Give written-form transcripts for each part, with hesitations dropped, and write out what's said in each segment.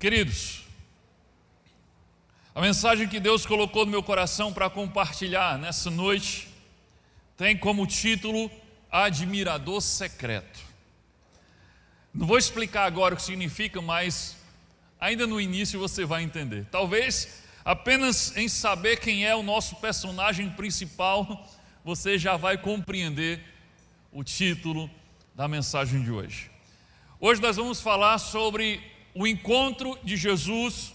Queridos, a mensagem que Deus colocou no meu coração para compartilhar nessa noite tem como título Admirador Secreto. Não vou explicar agora o que significa, mas ainda no início você vai entender. Talvez apenas em saber quem é o nosso personagem principal, você já vai compreender o título da mensagem de hoje. Hoje nós vamos falar sobre o encontro de Jesus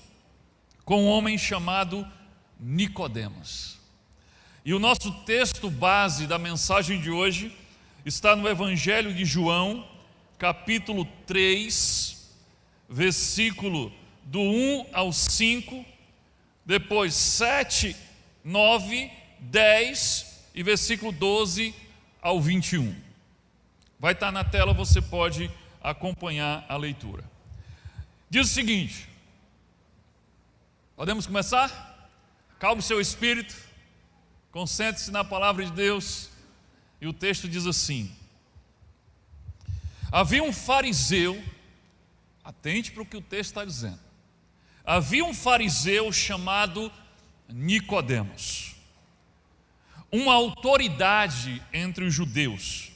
com um homem chamado Nicodemos. E o nosso texto base da mensagem de hoje está no Evangelho de João, capítulo 3, versículo do 1 ao 5, depois 7, 9, 10 e versículo 12 ao 21. Vai estar na tela, você pode acompanhar a leitura. Diz o seguinte: podemos começar? Calme o seu espírito, concentre-se na palavra de Deus. E o texto diz assim: havia um fariseu, atente para o que o texto está dizendo. Havia um fariseu chamado Nicodemos, uma autoridade entre os judeus.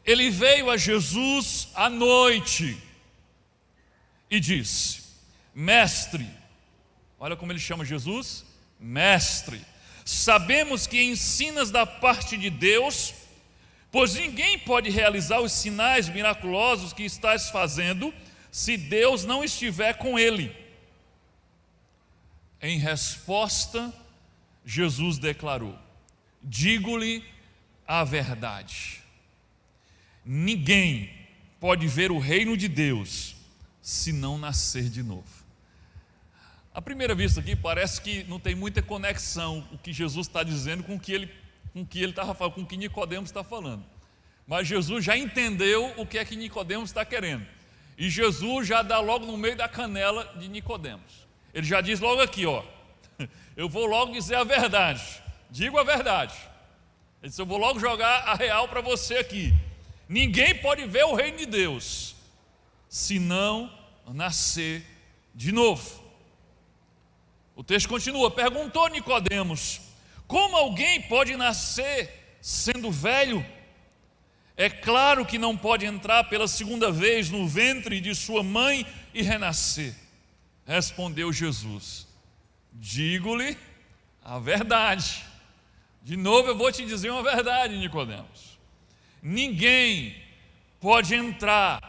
Ele veio a Jesus à noite e disse: mestre, olha como ele chama Jesus, mestre, sabemos que ensinas da parte de Deus, pois ninguém pode realizar os sinais miraculosos que estás fazendo se Deus não estiver com ele. Em resposta, Jesus declarou: digo-lhe a verdade, ninguém pode ver o reino de Deus se não nascer de novo. À primeira vista aqui parece que não tem muita conexão o que Jesus está dizendo com o que ele estava falando, com o que Nicodemos está falando. Mas Jesus já entendeu o que é que Nicodemos está querendo. E Jesus já dá logo no meio da canela de Nicodemos. Ele já diz logo aqui, ó, eu vou logo dizer a verdade, digo a verdade. Ele disse: eu vou logo jogar a real para você aqui. Ninguém pode ver o reino de Deus se não nascer de novo. O texto continua: perguntou Nicodemos: como alguém pode nascer sendo velho? É claro que não pode entrar pela segunda vez no ventre de sua mãe e renascer. Respondeu Jesus: digo-lhe a verdade. De novo eu vou te dizer uma verdade, Nicodemos. Ninguém pode entrar.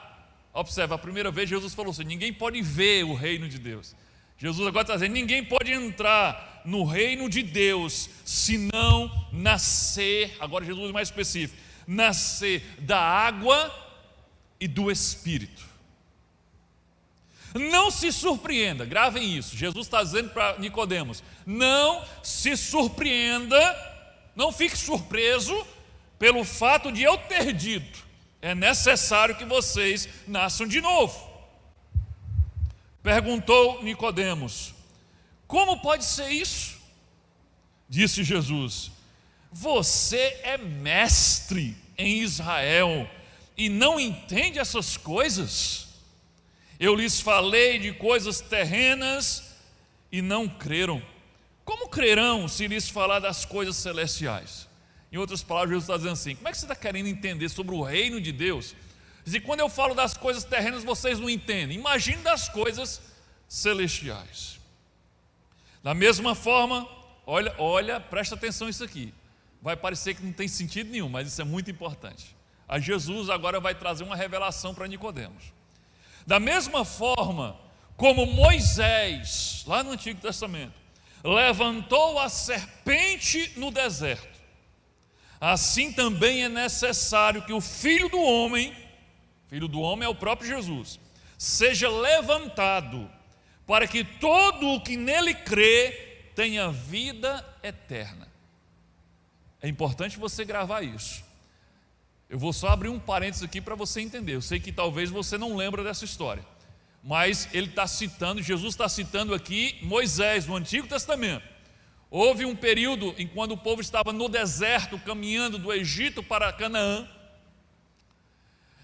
Observa, a primeira vez Jesus falou assim: ninguém pode ver o reino de Deus. Jesus agora está dizendo: ninguém pode entrar no reino de Deus se não nascer, agora Jesus é mais específico, nascer da água e do Espírito. Não se surpreenda, gravem isso, Jesus está dizendo para Nicodemos: não se surpreenda, não fique surpreso pelo fato de eu ter dito, é necessário que vocês nasçam de novo. Perguntou Nicodemos: como pode ser isso? Disse Jesus: você é mestre em Israel e não entende essas coisas? Eu lhes falei de coisas terrenas e não creram. Como crerão se lhes falar das coisas celestiais? Em outras palavras, Jesus está dizendo assim: como é que você está querendo entender sobre o reino de Deus? E quando eu falo das coisas terrenas, vocês não entendem. Imagine das coisas celestiais. Da mesma forma, olha, presta atenção nisso aqui. Vai parecer que não tem sentido nenhum, mas isso é muito importante. A Jesus agora vai trazer uma revelação para Nicodemos. Da mesma forma como Moisés, lá no Antigo Testamento, levantou a serpente no deserto, assim também é necessário que o Filho do Homem é o próprio Jesus, seja levantado, para que todo o que nele crê tenha vida eterna. É importante você gravar isso. Eu vou só abrir um parênteses aqui para você entender. Eu sei que talvez você não lembre dessa história, mas ele está citando, Jesus está citando aqui Moisés, no Antigo Testamento. Houve um período em quando o povo estava no deserto, caminhando do Egito para Canaã,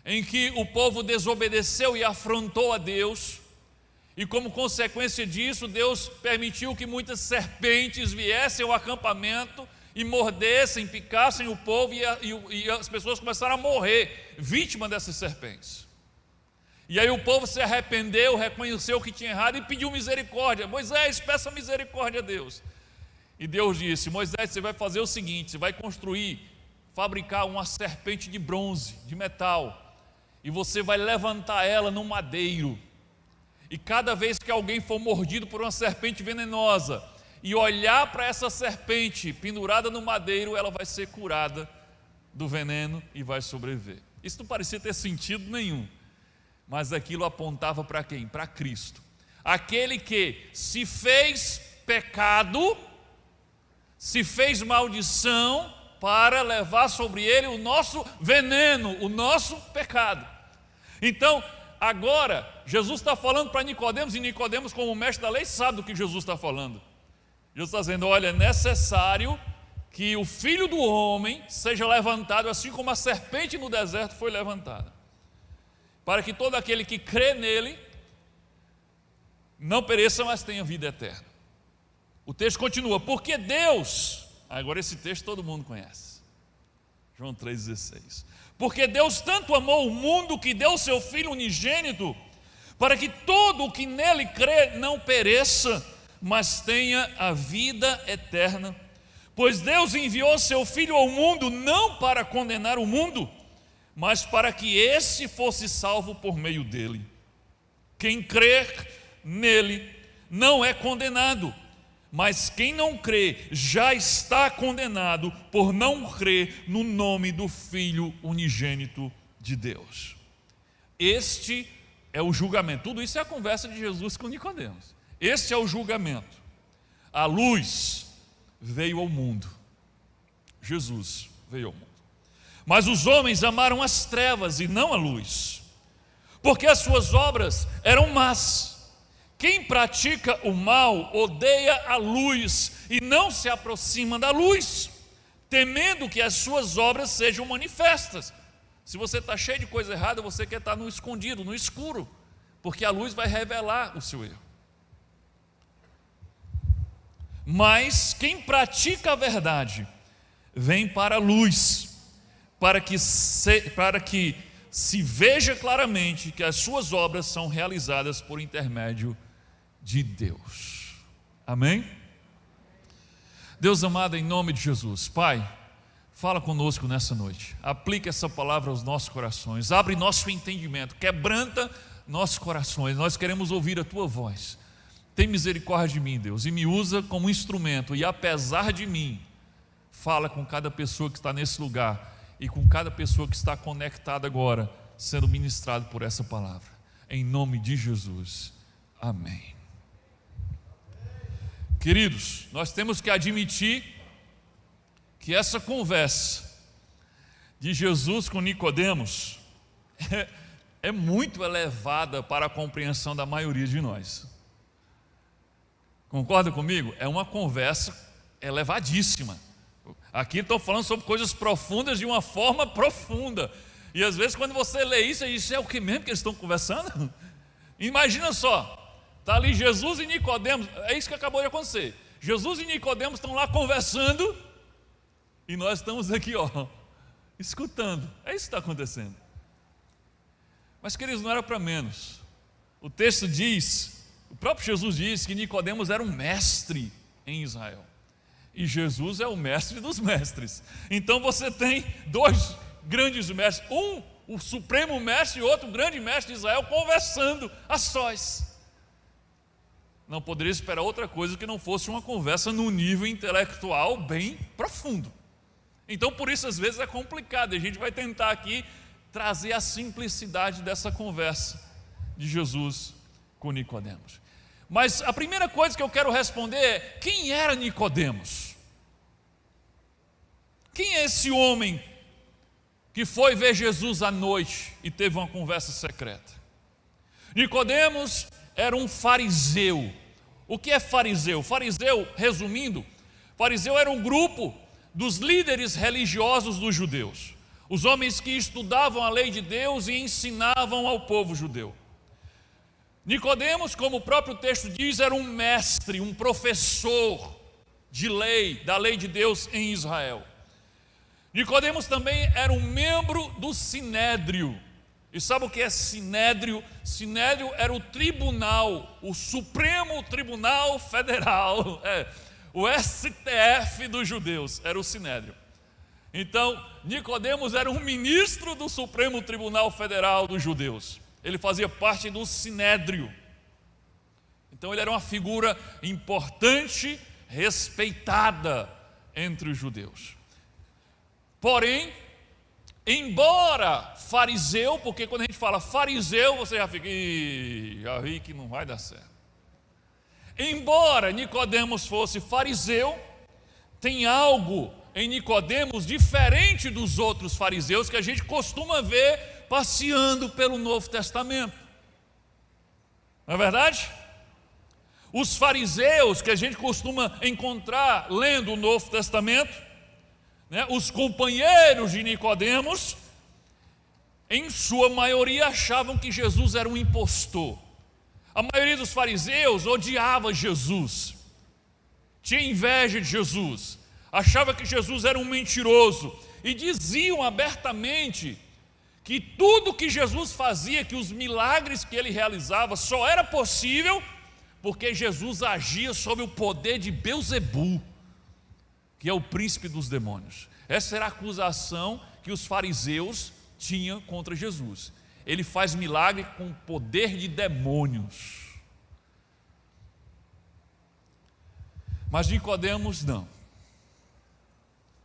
em que o povo desobedeceu e afrontou a Deus, E como consequência disso, Deus permitiu que muitas serpentes viessem ao acampamento e mordessem, picassem o povo, e as pessoas começaram a morrer, vítima dessas serpentes. E aí o povo se arrependeu, reconheceu que tinha errado e pediu misericórdia. Moisés, peça misericórdia a Deus. E Deus disse: Moisés, você vai fazer o seguinte, você vai fabricar uma serpente de bronze, de metal, e você vai levantar ela no madeiro. E cada vez que alguém for mordido por uma serpente venenosa e olhar para essa serpente pendurada no madeiro, ela vai ser curada do veneno e vai sobreviver. Isso não parecia ter sentido nenhum, mas aquilo apontava para quem? Para Cristo, aquele que se fez pecado, se fez maldição para levar sobre ele o nosso veneno, o nosso pecado. Então, agora, Jesus está falando para Nicodemos, e Nicodemos, como mestre da lei, sabe do que Jesus está falando. Jesus está dizendo: olha, é necessário que o Filho do Homem seja levantado, assim como a serpente no deserto foi levantada, para que todo aquele que crê nele não pereça, mas tenha vida eterna. O texto continua: porque Deus, agora esse texto todo mundo conhece, João 3,16. Porque Deus tanto amou o mundo que deu o seu Filho unigênito, para que todo o que nele crê não pereça, mas tenha a vida eterna. Pois Deus enviou seu Filho ao mundo não para condenar o mundo, mas para que esse fosse salvo por meio dele. Quem crer nele não é condenado, mas quem não crê já está condenado por não crer no nome do Filho unigênito de Deus. Este é o julgamento. Tudo isso é a conversa de Jesus com Nicodemos. Este é o julgamento. A luz veio ao mundo. Jesus veio ao mundo. Mas os homens amaram as trevas e não a luz, porque as suas obras eram más. Quem pratica o mal odeia a luz e não se aproxima da luz, temendo que as suas obras sejam manifestas. Se você está cheio de coisa errada, você quer estar no escondido, no escuro, porque a luz vai revelar o seu erro. Mas quem pratica a verdade vem para a luz, para que se veja claramente que as suas obras são realizadas por intermédio de Deus. Amém? Deus amado, em nome de Jesus, Pai, fala conosco nessa noite, aplica essa palavra aos nossos corações, abre nosso entendimento, quebranta nossos corações, nós queremos ouvir a Tua voz. Tem misericórdia de mim, Deus, e me usa como instrumento, e apesar de mim, fala com cada pessoa que está nesse lugar, e com cada pessoa que está conectada agora, sendo ministrado por essa palavra, em nome de Jesus, amém. Queridos, nós temos que admitir que essa conversa de Jesus com Nicodemos é muito elevada para a compreensão da maioria de nós. Concorda comigo? É uma conversa elevadíssima. Aqui estou falando sobre coisas profundas de uma forma profunda. E às vezes quando você lê isso, isso é o que mesmo que eles estão conversando? Imagina só, está ali Jesus e Nicodemos, é isso que acabou de acontecer. Jesus e Nicodemos estão lá conversando e nós estamos aqui, escutando. É isso que está acontecendo. Mas queridos, não era para menos. O texto diz, o próprio Jesus diz que Nicodemos era um mestre em Israel. E Jesus é o mestre dos mestres. Então você tem dois grandes mestres, um, o supremo mestre, e outro, o grande mestre de Israel, conversando a sós. Não poderia esperar outra coisa que não fosse uma conversa num nível intelectual bem profundo. Então por isso às vezes é complicado, a gente vai tentar aqui trazer a simplicidade dessa conversa de Jesus com Nicodemos. Mas a primeira coisa que eu quero responder é: quem era Nicodemos? Quem é esse homem que foi ver Jesus à noite e teve uma conversa secreta? Nicodemos era um fariseu. O que é fariseu? Fariseu, resumindo, fariseu era um grupo dos líderes religiosos dos judeus, os homens que estudavam a lei de Deus e ensinavam ao povo judeu. Nicodemos, como o próprio texto diz, era um mestre, um professor de lei, da lei de Deus em Israel. Nicodemos também era um membro do Sinédrio. E sabe o que é Sinédrio? Sinédrio era o tribunal, o Supremo Tribunal Federal, o STF dos judeus, era o Sinédrio. Então, Nicodemos era um ministro do Supremo Tribunal Federal dos judeus. Ele fazia parte do Sinédrio. Então ele era uma figura importante, respeitada entre os judeus. Porém, embora fariseu, porque quando a gente fala fariseu, você já fica, já vi que não vai dar certo. Embora Nicodemos fosse fariseu, tem algo em Nicodemos diferente dos outros fariseus que a gente costuma ver passeando pelo Novo Testamento. Não é verdade? Os fariseus que a gente costuma encontrar lendo o Novo Testamento, os companheiros de Nicodemos, em sua maioria achavam que Jesus era um impostor. A maioria dos fariseus odiava Jesus, tinha inveja de Jesus, achava que Jesus era um mentiroso e diziam abertamente que tudo que Jesus fazia, que os milagres que ele realizava só era possível porque Jesus agia sob o poder de Belzebu, que é o príncipe dos demônios. Essa era a acusação que os fariseus tinham contra Jesus. Ele faz milagre com poder de demônios. Mas Nicodemos não.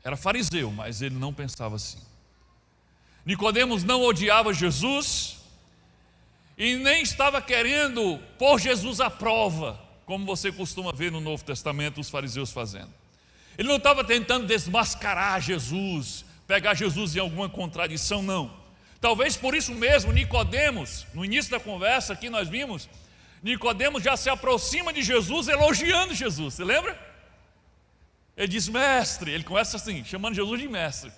Era fariseu, mas ele não pensava assim. Nicodemos não odiava Jesus e nem estava querendo pôr Jesus à prova, como você costuma ver no Novo Testamento os fariseus fazendo. Ele não estava tentando desmascarar Jesus, pegar Jesus em alguma contradição, não. Talvez por isso mesmo Nicodemos, no início da conversa aqui nós vimos, Nicodemos já se aproxima de Jesus elogiando Jesus, você lembra? Ele diz, mestre, ele começa assim, chamando Jesus de mestre.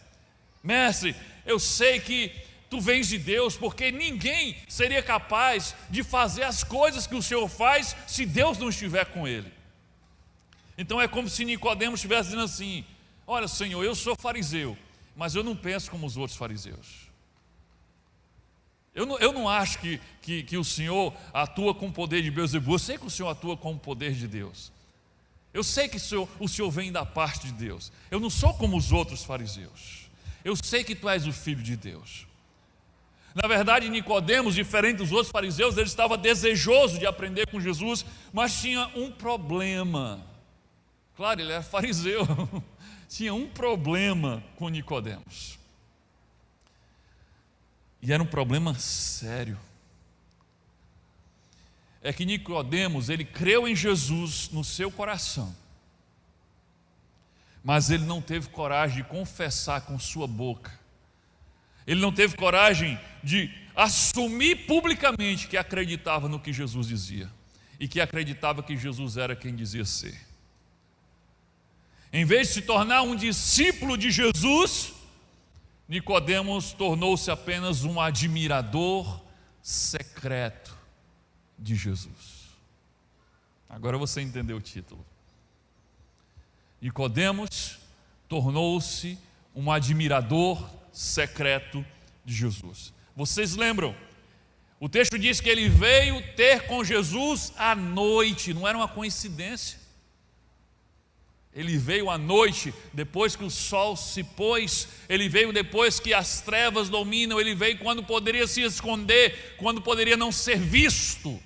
Mestre, eu sei que tu vens de Deus, porque ninguém seria capaz de fazer as coisas que o Senhor faz se Deus não estiver com ele. Então é como se Nicodemos estivesse dizendo assim, olha Senhor, eu sou fariseu, mas eu não penso como os outros fariseus. Eu não acho que o Senhor atua com o poder de Belzebu, eu sei que o Senhor atua com o poder de Deus. Eu sei que o Senhor vem da parte de Deus. Eu não sou como os outros fariseus. Eu sei que tu és o Filho de Deus. Na verdade, Nicodemos, diferente dos outros fariseus, ele estava desejoso de aprender com Jesus, mas tinha um problema. Claro, ele era fariseu. Tinha um problema com Nicodemos. E era um problema sério. É que Nicodemos, ele creu em Jesus no seu coração, mas ele não teve coragem de confessar com sua boca. Ele não teve coragem de assumir publicamente que acreditava no que Jesus dizia e que acreditava que Jesus era quem dizia ser. Em vez de se tornar um discípulo de Jesus, Nicodemos tornou-se apenas um admirador secreto de Jesus. Agora você entendeu o título. Nicodemos tornou-se um admirador secreto de Jesus. Vocês lembram? O texto diz que ele veio ter com Jesus à noite, não era uma coincidência. Ele veio à noite, depois que o sol se pôs, ele veio depois que as trevas dominam, ele veio quando poderia se esconder, quando poderia não ser visto.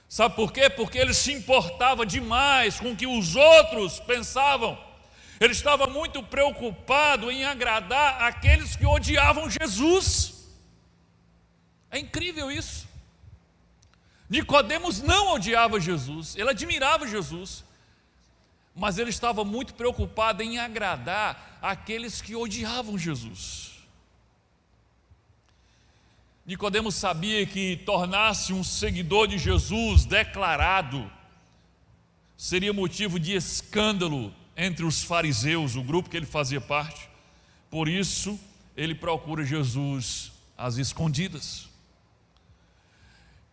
Sabe por quê? Porque ele se importava demais com o que os outros pensavam. Ele estava muito preocupado em agradar aqueles que odiavam Jesus. É incrível isso. Nicodemos não odiava Jesus, ele admirava Jesus, mas ele estava muito preocupado em agradar aqueles que odiavam Jesus. Nicodemos sabia que tornar-se um seguidor de Jesus declarado seria motivo de escândalo entre os fariseus, o grupo que ele fazia parte. Por isso, ele procura Jesus às escondidas.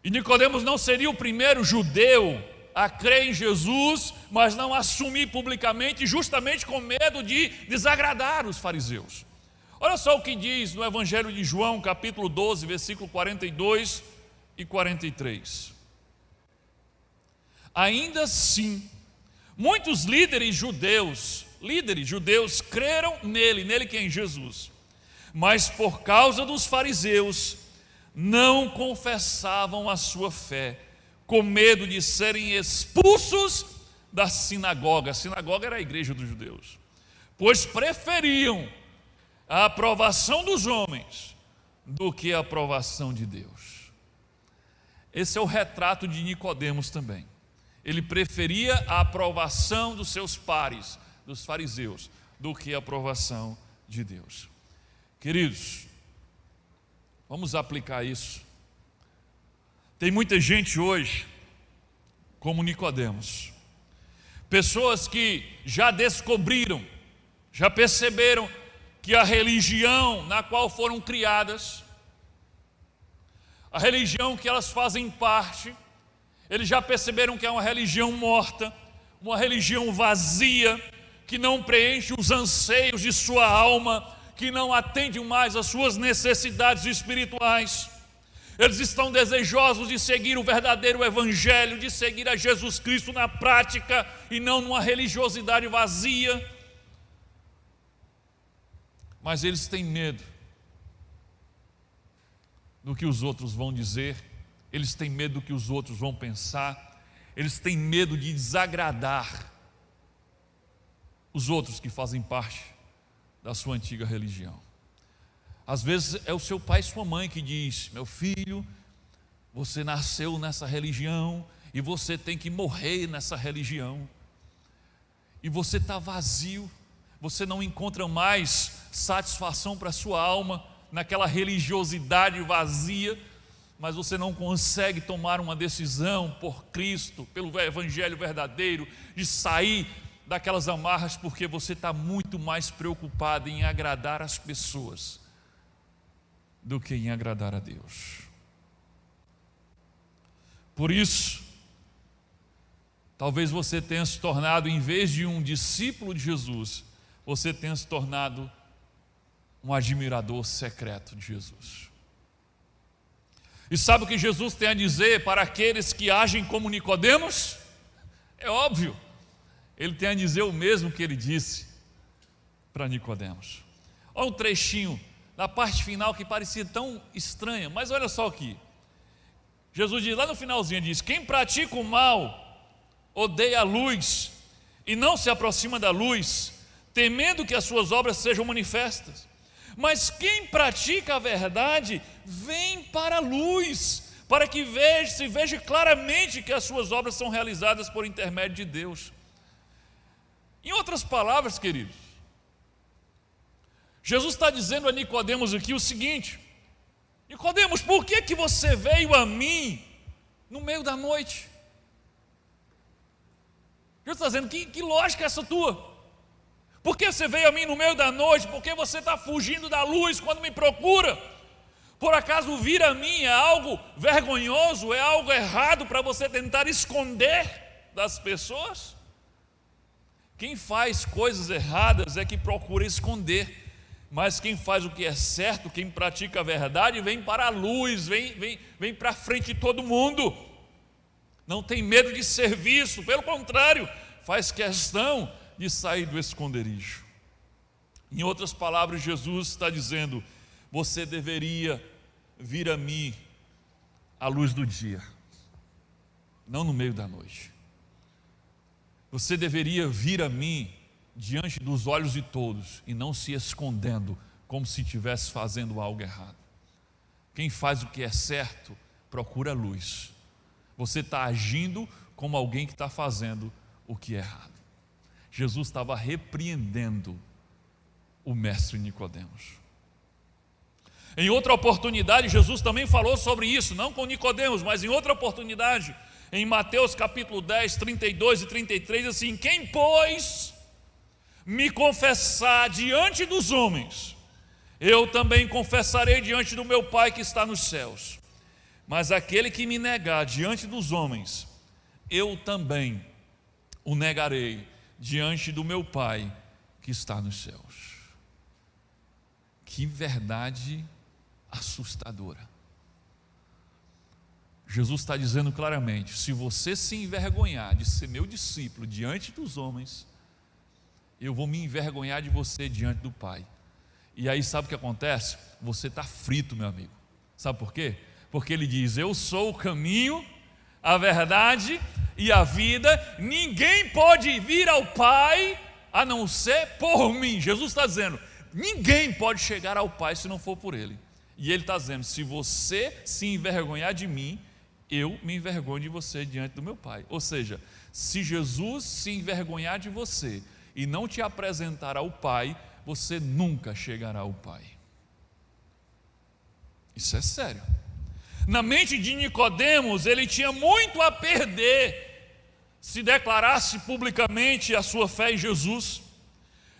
E Nicodemos não seria o primeiro judeu a crer em Jesus, mas não assumir publicamente, justamente com medo de desagradar os fariseus. Olha só o que diz no Evangelho de João, capítulo 12, versículo 42 e 43. Ainda assim, muitos líderes judeus creram nele que é em Jesus, mas por causa dos fariseus, não confessavam a sua fé, com medo de serem expulsos da sinagoga. A sinagoga era a igreja dos judeus, pois preferiam a aprovação dos homens do que a aprovação de Deus. Esse é o retrato de Nicodemos também. Ele preferia a aprovação dos seus pares, dos fariseus, do que a aprovação de Deus. Queridos, vamos aplicar isso. Tem muita gente hoje como Nicodemos, pessoas que já descobriram, já perceberam que a religião na qual foram criadas, a religião que elas fazem parte, eles já perceberam que é uma religião morta, uma religião vazia, que não preenche os anseios de sua alma, que não atende mais às suas necessidades espirituais. Eles estão desejosos de seguir o verdadeiro evangelho, de seguir a Jesus Cristo na prática e não numa religiosidade vazia. Mas eles têm medo do que os outros vão dizer, eles têm medo do que os outros vão pensar, eles têm medo de desagradar os outros que fazem parte da sua antiga religião. Às vezes é o seu pai e sua mãe que diz: meu filho, você nasceu nessa religião e você tem que morrer nessa religião, e você está vazio, você não encontra mais satisfação para a sua alma naquela religiosidade vazia, mas você não consegue tomar uma decisão por Cristo, pelo evangelho verdadeiro, de sair daquelas amarras, porque você está muito mais preocupado em agradar as pessoas do que em agradar a Deus. Por isso, talvez você tenha se tornado, em vez de um discípulo de Jesus, você tenha se tornado um admirador secreto de Jesus. E sabe o que Jesus tem a dizer para aqueles que agem como Nicodemos? É óbvio, ele tem a dizer o mesmo que ele disse para Nicodemos. Olha um trechinho na parte final que parecia tão estranha, mas olha só aqui. Jesus diz lá no finalzinho, diz: quem pratica o mal odeia a luz e não se aproxima da luz, temendo que as suas obras sejam manifestas. Mas quem pratica a verdade vem para a luz, para que se veja claramente que as suas obras são realizadas por intermédio de Deus. Em outras palavras, queridos, Jesus está dizendo a Nicodemos aqui o seguinte: Nicodemos, por que você veio a mim no meio da noite? Jesus está dizendo, que lógica é essa tua? Por que você veio a mim no meio da noite? Por que você está fugindo da luz quando me procura? Por acaso vir a mim é algo vergonhoso, é algo errado para você tentar esconder das pessoas? Quem faz coisas erradas é que procura esconder, mas quem faz o que é certo, quem pratica a verdade, vem para a luz, vem para a frente de todo mundo. Não tem medo de ser visto, pelo contrário, faz questão de sair do esconderijo. Em outras palavras, Jesus está dizendo: você deveria vir a mim à luz do dia, não no meio da noite. Você deveria vir a mim diante dos olhos de todos e não se escondendo como se estivesse fazendo algo errado. Quem faz o que é certo procura a luz. Você está agindo como alguém que está fazendo o que é errado. Jesus estava repreendendo o mestre Nicodemos. Em outra oportunidade, Jesus também falou sobre isso, não com Nicodemos, mas em outra oportunidade, em Mateus capítulo 10, 32 e 33, assim: quem, pois, me confessar diante dos homens, eu também confessarei diante do meu Pai que está nos céus. Mas aquele que me negar diante dos homens, eu também o negarei diante do meu Pai que está nos céus. Que verdade assustadora. Jesus está dizendo claramente: se você se envergonhar de ser meu discípulo diante dos homens, eu vou me envergonhar de você diante do Pai. E aí sabe o que acontece? Você está frito, meu amigo. Sabe por quê? Porque ele diz: eu sou o caminho, a verdade e a vida, ninguém pode vir ao Pai a não ser por mim. Jesus está dizendo: ninguém pode chegar ao Pai se não for por Ele. E Ele está dizendo: se você se envergonhar de mim, eu me envergonho de você diante do meu Pai. Ou seja, se Jesus se envergonhar de você e não te apresentar ao Pai, você nunca chegará ao Pai. Isso é sério. Na mente de Nicodemos, ele tinha muito a perder se declarasse publicamente a sua fé em Jesus.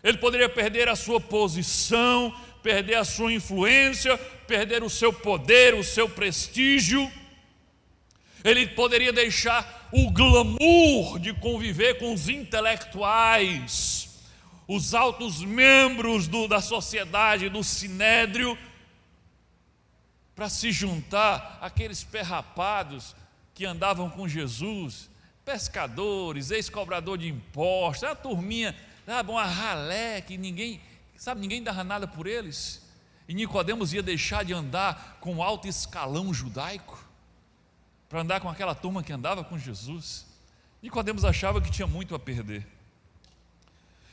Ele poderia perder a sua posição, perder a sua influência, perder o seu poder, o seu prestígio. Ele poderia deixar o glamour de conviver com os intelectuais, os altos membros da sociedade, do sinédrio, para se juntar àqueles perrapados que andavam com Jesus, pescadores, ex-cobrador de impostos, a turminha, uma ralé que ninguém dava nada por eles. E Nicodemos ia deixar de andar com o alto escalão judaico para andar com aquela turma que andava com Jesus. Nicodemos achava que tinha muito a perder.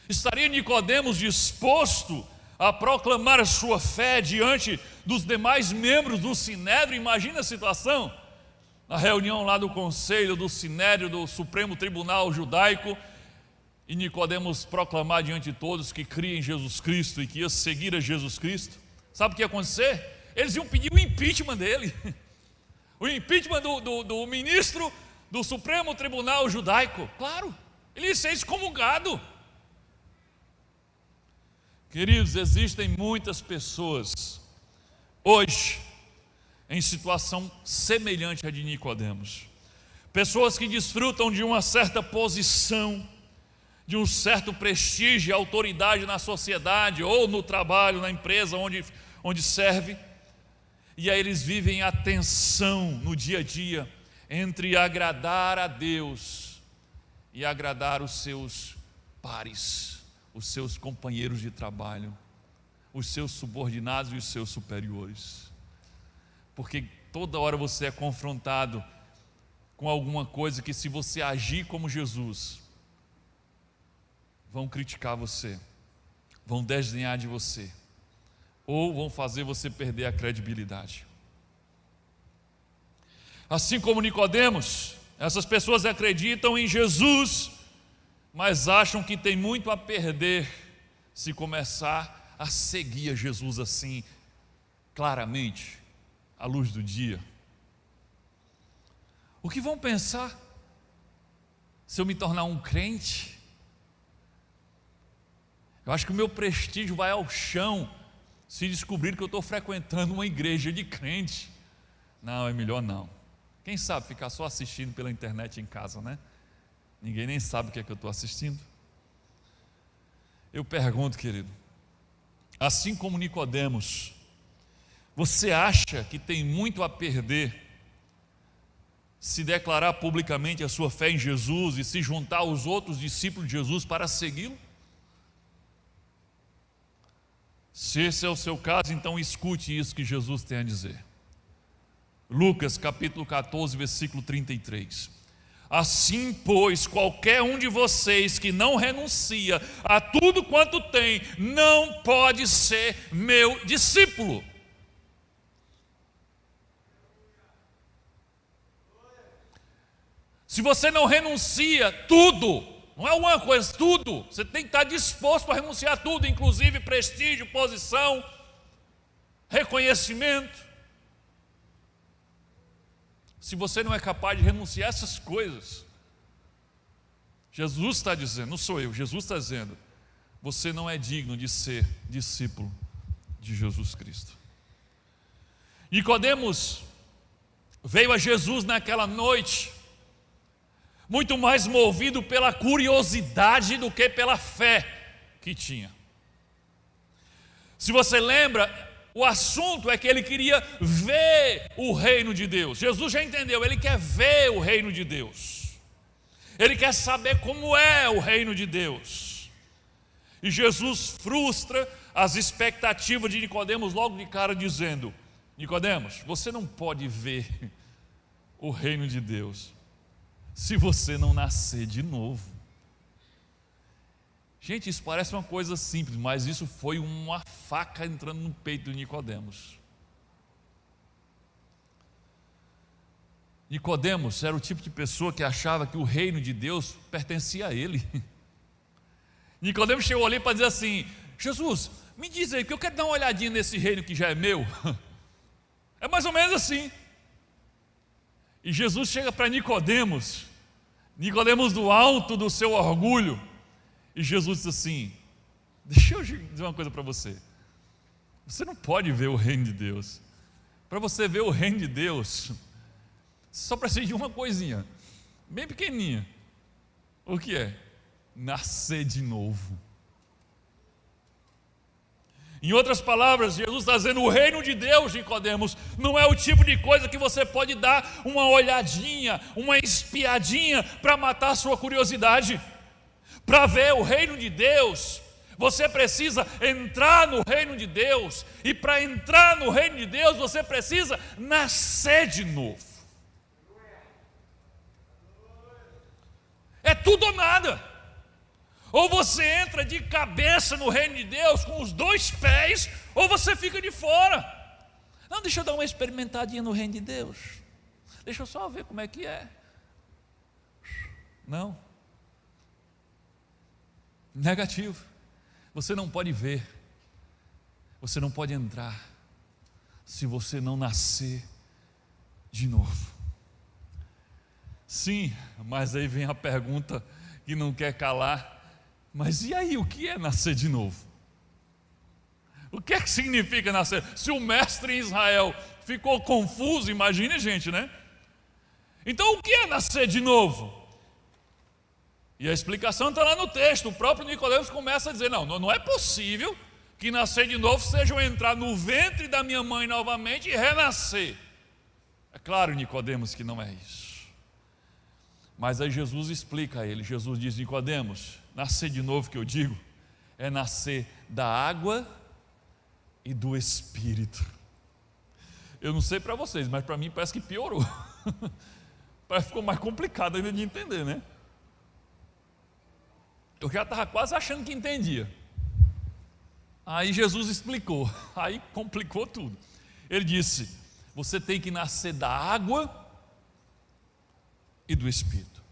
Estaria Nicodemos disposto a proclamar a sua fé diante dos demais membros do sinédrio? Imagina a situação, na reunião lá do conselho do sinédrio do Supremo Tribunal Judaico, e Nicodemos proclamar diante de todos que cria em Jesus Cristo e que ia seguir a Jesus Cristo. Sabe o que ia acontecer? Eles iam pedir o impeachment dele, o impeachment do ministro do Supremo Tribunal Judaico. Claro, ele ia ser excomungado. Queridos, existem muitas pessoas hoje em situação semelhante à de Nicodemos. Pessoas que desfrutam de uma certa posição, de um certo prestígio e autoridade na sociedade ou no trabalho, na empresa onde serve, e aí eles vivem a tensão no dia a dia entre agradar a Deus e agradar os seus pares, os seus companheiros de trabalho, os seus subordinados e os seus superiores. Porque toda hora você é confrontado com alguma coisa que, se você agir como Jesus, vão criticar você, vão desdenhar de você, ou vão fazer você perder a credibilidade. Assim como Nicodemos, essas pessoas acreditam em Jesus, mas acham que tem muito a perder se começar a seguir a Jesus assim, claramente, à luz do dia. O que vão pensar se eu me tornar um crente? Eu acho que o meu prestígio vai ao chão se descobrir que eu estou frequentando uma igreja de crente. Não, é melhor não. Quem sabe ficar só assistindo pela internet em casa, né? Ninguém nem sabe o que é que eu estou assistindo. Eu pergunto, querido, assim como Nicodemos, você acha que tem muito a perder se declarar publicamente a sua fé em Jesus e se juntar aos outros discípulos de Jesus para segui-lo? Se esse é o seu caso, então escute isso que Jesus tem a dizer. Lucas capítulo 14, versículo 33. Assim, pois, qualquer um de vocês que não renuncia a tudo quanto tem, não pode ser meu discípulo. Se você não renuncia tudo, não é uma coisa, tudo, você tem que estar disposto a renunciar a tudo, inclusive prestígio, posição, reconhecimento. Se você não é capaz de renunciar a essas coisas, Jesus está dizendo, não sou eu, Jesus está dizendo, você não é digno de ser discípulo de Jesus Cristo. Nicodemos veio a Jesus naquela noite, muito mais movido pela curiosidade do que pela fé que tinha. Se você lembra, o assunto é que ele queria ver o reino de Deus. Jesus já entendeu, ele quer ver o reino de Deus. Ele quer saber como é o reino de Deus. E Jesus frustra as expectativas de Nicodemos logo de cara dizendo: Nicodemos, você não pode ver o reino de Deus se você não nascer de novo. Gente, isso parece uma coisa simples, mas isso foi uma faca entrando no peito de Nicodemos. Nicodemos era o tipo de pessoa que achava que o reino de Deus pertencia a ele. Nicodemos chegou ali para dizer assim: Jesus, me diz aí, que eu quero dar uma olhadinha nesse reino que já é meu. É mais ou menos assim. E Jesus chega para Nicodemos do alto do seu orgulho, e Jesus diz assim: deixa eu dizer uma coisa para você. Você não pode ver o reino de Deus. Para você ver o reino de Deus, só precisa de uma coisinha, bem pequenininha. O que é? Nascer de novo. Em outras palavras, Jesus está dizendo: o reino de Deus, Nicodemos, não é o tipo de coisa que você pode dar uma olhadinha, uma espiadinha para matar a sua curiosidade. Para ver o reino de Deus, você precisa entrar no reino de Deus, e para entrar no reino de Deus, você precisa nascer de novo. É tudo ou nada. Ou você entra de cabeça no reino de Deus com os dois pés, ou você fica de fora. Não, deixa eu dar uma experimentadinha no reino de Deus, deixa eu só ver como é que é. Não. Negativo. Você não pode ver, você não pode entrar, se você não nascer de novo. Sim, mas aí vem a pergunta que não quer calar: mas e aí, o que é nascer de novo? O que é que significa nascer? Se o mestre em Israel ficou confuso, imagine, gente, né? Então o que é nascer de novo? E a explicação está lá no texto. O próprio Nicodemos começa a dizer: não é possível que nascer de novo seja eu entrar no ventre da minha mãe novamente e renascer. É claro, Nicodemos, que não é isso. Mas aí Jesus explica a ele. Jesus diz: Nicodemos, nascer de novo, que eu digo, é nascer da água e do Espírito. Eu não sei para vocês, mas para mim parece que piorou. Parece que ficou mais complicado ainda de entender, né? Eu já estava quase achando que entendia. Aí Jesus explicou, aí complicou tudo. Ele disse: você tem que nascer da água e do Espírito.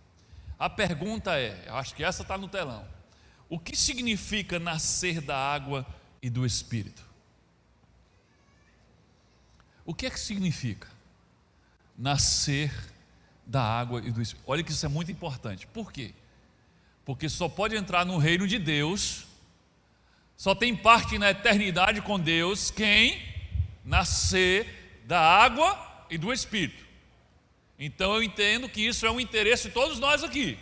A pergunta é, eu acho que essa está no telão: o que significa nascer da água e do Espírito? O que é que significa nascer da água e do Espírito? Olha que isso é muito importante. Por quê? Porque só pode entrar no reino de Deus, só tem parte na eternidade com Deus quem nascer da água e do Espírito. Então eu entendo que isso é um interesse de todos nós aqui.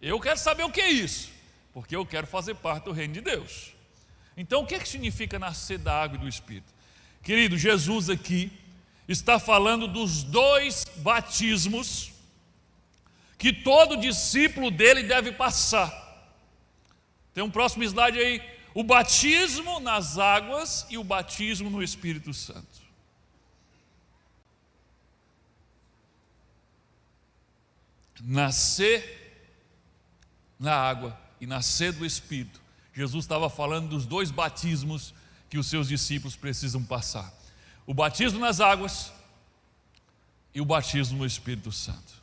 Eu quero saber o que é isso, porque eu quero fazer parte do reino de Deus. Então o que é que significa nascer da água e do Espírito? Querido, Jesus aqui está falando dos dois batismos que todo discípulo dele deve passar. Tem um próximo slide aí: o batismo nas águas e o batismo no Espírito Santo. Nascer na água e nascer do Espírito. Jesus estava falando dos dois batismos que os seus discípulos precisam passar: o batismo nas águas e o batismo no Espírito Santo.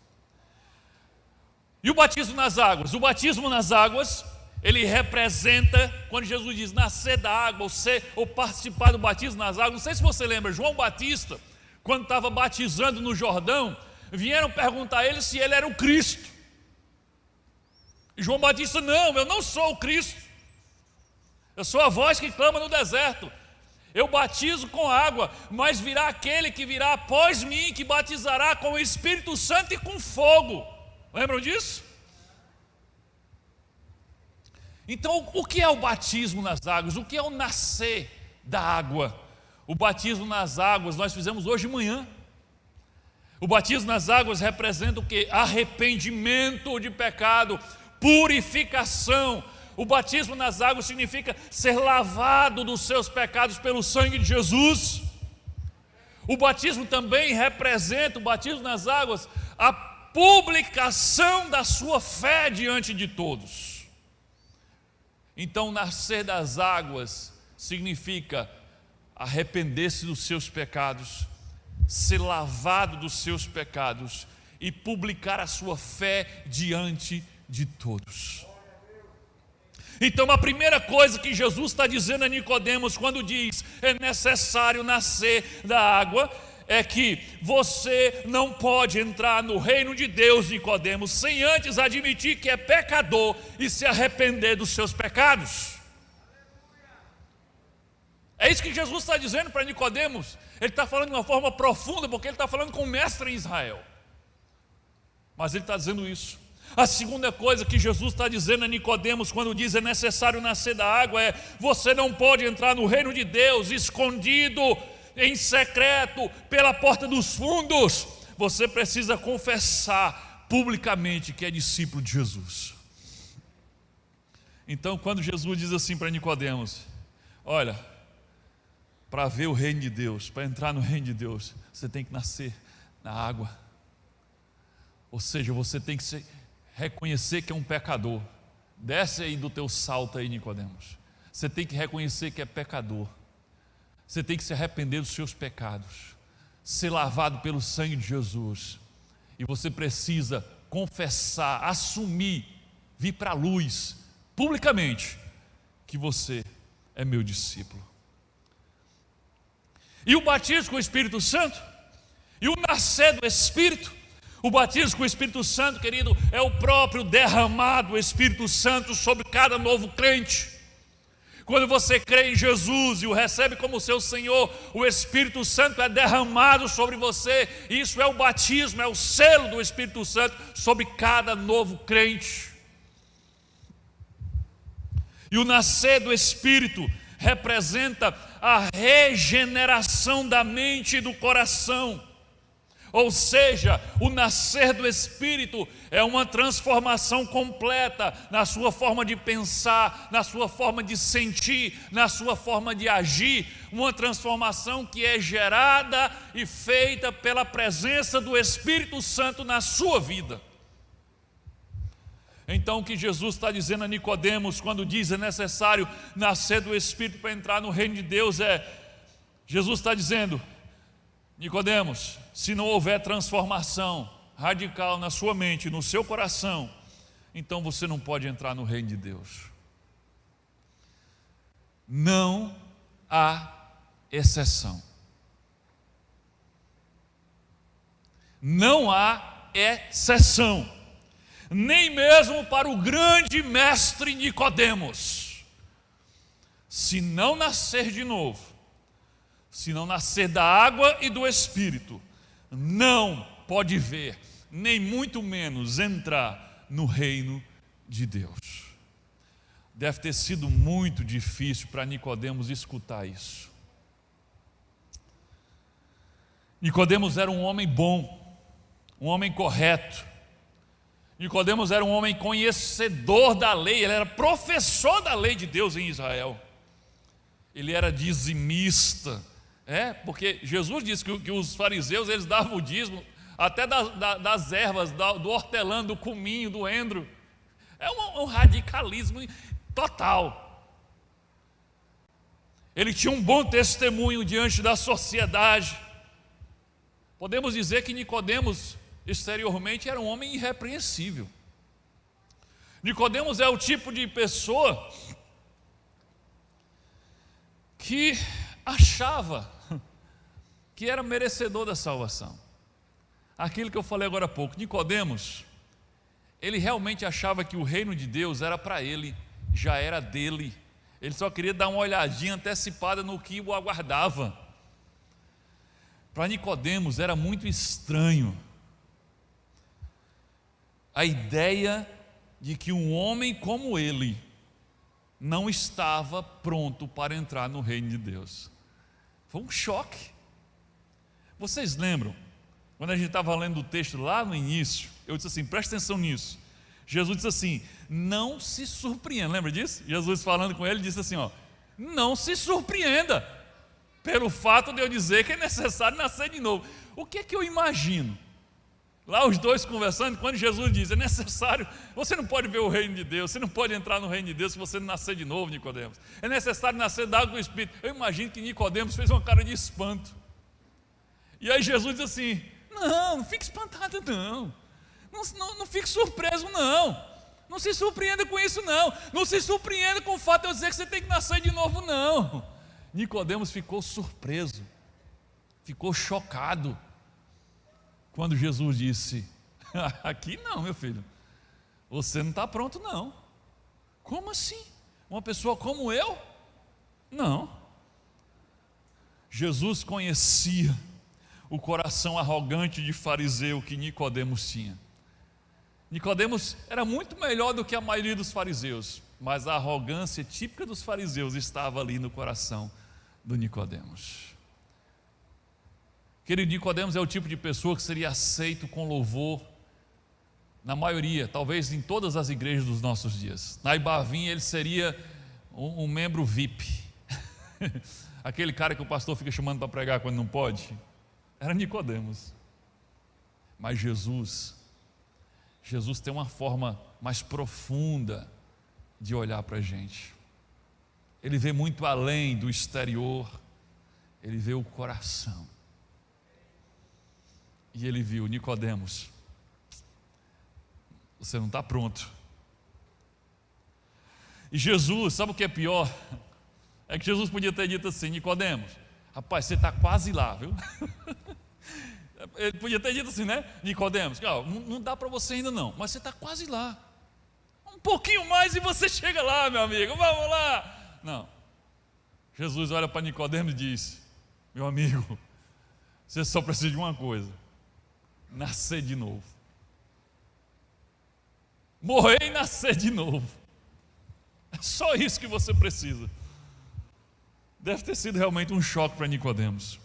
E o batismo nas águas? O batismo nas águas, ele representa, quando Jesus diz nascer da água, ou participar do batismo nas águas. Não sei se você lembra, João Batista, quando estava batizando no Jordão, vieram perguntar a ele se ele era o Cristo. E João Batista: não, eu não sou o Cristo, eu sou a voz que clama no deserto. Eu batizo com água, mas virá aquele que virá após mim, que batizará com o Espírito Santo e com fogo. Lembram disso? Então, o que é o batismo nas águas? O que é o nascer da água? O batismo nas águas nós fizemos hoje de manhã. O batismo nas águas representa o quê? Arrependimento de pecado, purificação. O batismo nas águas significa ser lavado dos seus pecados pelo sangue de Jesus. O batismo também representa, o batismo nas águas, a publicação da sua fé diante de todos. Então, nascer das águas significa arrepender-se dos seus pecados, ser lavado dos seus pecados e publicar a sua fé diante de todos. Então, a primeira coisa que Jesus está dizendo a Nicodemos quando diz é necessário nascer da água, é que você não pode entrar no reino de Deus, Nicodemos, sem antes admitir que é pecador e se arrepender dos seus pecados. É isso que Jesus está dizendo para Nicodemos. Ele está falando de uma forma profunda, porque ele está falando com o mestre em Israel. Mas ele está dizendo isso. A segunda coisa que Jesus está dizendo a Nicodemos quando diz é necessário nascer da água é: você não pode entrar no reino de Deus escondido, em secreto, pela porta dos fundos. Você precisa confessar publicamente que é discípulo de Jesus. Então, quando Jesus diz assim para Nicodemos: olha, para ver o reino de Deus, para entrar no reino de Deus, você tem que nascer na água. Ou seja, você tem que reconhecer que é um pecador. Desce aí do teu salto aí, Nicodemos. Você tem que reconhecer que é pecador. Você tem que se arrepender dos seus pecados, ser lavado pelo sangue de Jesus. E você precisa confessar, assumir, vir para a luz, publicamente, que você é meu discípulo. E o batismo com o Espírito Santo, e o nascer do Espírito. O batismo com o Espírito Santo, querido, é o próprio derramado Espírito Santo sobre cada novo crente. Quando você crê em Jesus e o recebe como seu Senhor, o Espírito Santo é derramado sobre você. Isso é o batismo, é o selo do Espírito Santo sobre cada novo crente. E o nascer do Espírito representa a regeneração da mente e do coração. Ou seja, o nascer do Espírito é uma transformação completa na sua forma de pensar, na sua forma de sentir, na sua forma de agir. Uma transformação que é gerada e feita pela presença do Espírito Santo na sua vida. Então, o que Jesus está dizendo a Nicodemos quando diz é necessário nascer do Espírito para entrar no reino de Deus Jesus está dizendo: Nicodemos, se não houver transformação radical na sua mente, no seu coração, então você não pode entrar no reino de Deus. Não há exceção. Não há exceção. Nem mesmo para o grande mestre Nicodemos. Se não nascer de novo, se não nascer da água e do Espírito, não pode ver, nem muito menos entrar no reino de Deus. Deve ter sido muito difícil para Nicodemos escutar isso. Nicodemos era um homem bom, um homem correto. Nicodemos era um homem conhecedor da lei, ele era professor da lei de Deus em Israel. Ele era dizimista. Porque Jesus disse que os fariseus eles davam o dízimo até das ervas, do hortelã, do cominho, do endro. É um radicalismo total. Ele tinha um bom testemunho diante da sociedade. Podemos dizer que Nicodemos exteriormente era um homem irrepreensível. Nicodemos é o tipo de pessoa que achava que era merecedor da salvação. Aquilo que eu falei agora há pouco, Nicodemos, ele realmente achava que o reino de Deus era para ele, já era dele, Ele só queria dar uma olhadinha antecipada no que o aguardava. Para Nicodemos era muito estranho a ideia de que um homem como ele não estava pronto para entrar no reino de Deus. Foi um choque. Vocês lembram, quando a gente estava lendo o texto lá no início, eu disse assim, presta atenção nisso. Jesus disse assim, não se surpreenda, lembra disso? Jesus falando com ele disse assim, não se surpreenda pelo fato de eu dizer que é necessário nascer de novo. O que é que eu imagino? Lá os dois conversando, quando Jesus diz, é necessário, você não pode ver o reino de Deus, você não pode entrar no reino de Deus se você não nascer de novo, Nicodemos. É necessário nascer da água do Espírito. Eu imagino que Nicodemos fez uma cara de espanto. E aí Jesus diz assim, não fique espantado não fique surpreso não se surpreenda com isso não se surpreenda com o fato de eu dizer que você tem que nascer de novo não. Nicodemos ficou surpreso, ficou chocado, quando Jesus disse, aqui não, meu filho, você não está pronto não. Como assim? Uma pessoa como eu? Não. Jesus conhecia o coração arrogante de fariseu que Nicodemos tinha. Nicodemos era muito melhor do que a maioria dos fariseus, mas a arrogância típica dos fariseus estava ali no coração do Nicodemos. Querido, Nicodemos é o tipo de pessoa que seria aceito com louvor na maioria, talvez em todas as igrejas dos nossos dias. Na Ibavinha ele seria um membro VIP. Aquele cara que o pastor fica chamando para pregar quando não pode, era Nicodemos. Mas Jesus tem uma forma mais profunda de olhar para a gente. Ele vê muito além do exterior, ele vê o coração. E ele viu, Nicodemos, você não está pronto. E Jesus, sabe o que é pior? É que Jesus podia ter dito assim, Nicodemos, rapaz, você está quase lá, viu? Ele podia ter dito assim, né? Nicodemos, não dá para você ainda não, mas você está quase lá. Um pouquinho mais e você chega lá, meu amigo, vamos lá. Não. Jesus olha para Nicodemos e diz, meu amigo, você só precisa de uma coisa, nascer de novo. Morrer e nascer de novo. É só isso que você precisa. Deve ter sido realmente um choque para Nicodemos.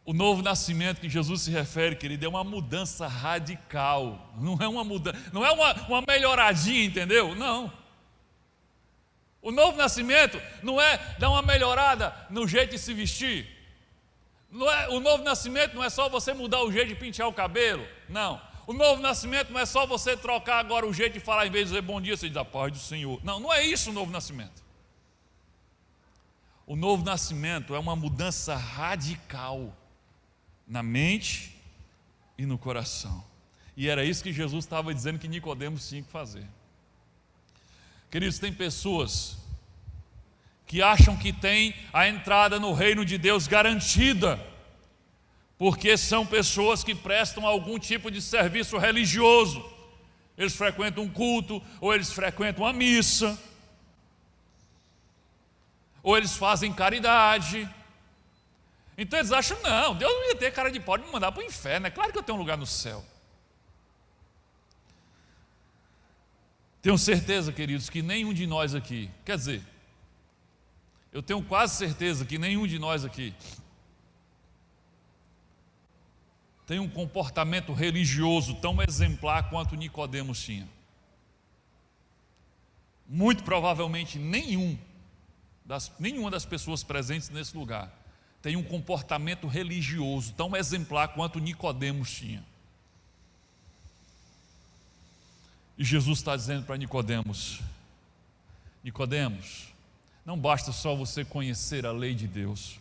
O novo nascimento que Jesus se refere, querido, é uma mudança radical. Não é uma mudança, não é uma melhoradinha, entendeu? Não. O novo nascimento não é dar uma melhorada no jeito de se vestir. O novo nascimento não é só você mudar o jeito de pentear o cabelo. Não. O novo nascimento não é só você trocar agora o jeito de falar, em vez de dizer bom dia, você diz a paz do Senhor. Não é isso o novo nascimento. O novo nascimento é uma mudança radical na mente e no coração. E era isso que Jesus estava dizendo que Nicodemos tinha que fazer. Queridos, tem pessoas que acham que tem a entrada no reino de Deus garantida, porque são pessoas que prestam algum tipo de serviço religioso. Eles frequentam um culto, ou eles frequentam a missa, ou eles fazem caridade. Então eles acham, não, Deus não ia ter cara de pau de me mandar para o inferno, é claro que eu tenho um lugar no céu. Tenho certeza, queridos, que nenhum de nós aqui, quer dizer, eu tenho quase certeza que nenhum de nós aqui tem um comportamento religioso tão exemplar quanto Nicodemos tinha. Muito provavelmente nenhuma das pessoas presentes nesse lugar tem um comportamento religioso tão exemplar quanto Nicodemos tinha. E Jesus está dizendo para Nicodemos, Nicodemos, não basta só você conhecer a lei de Deus,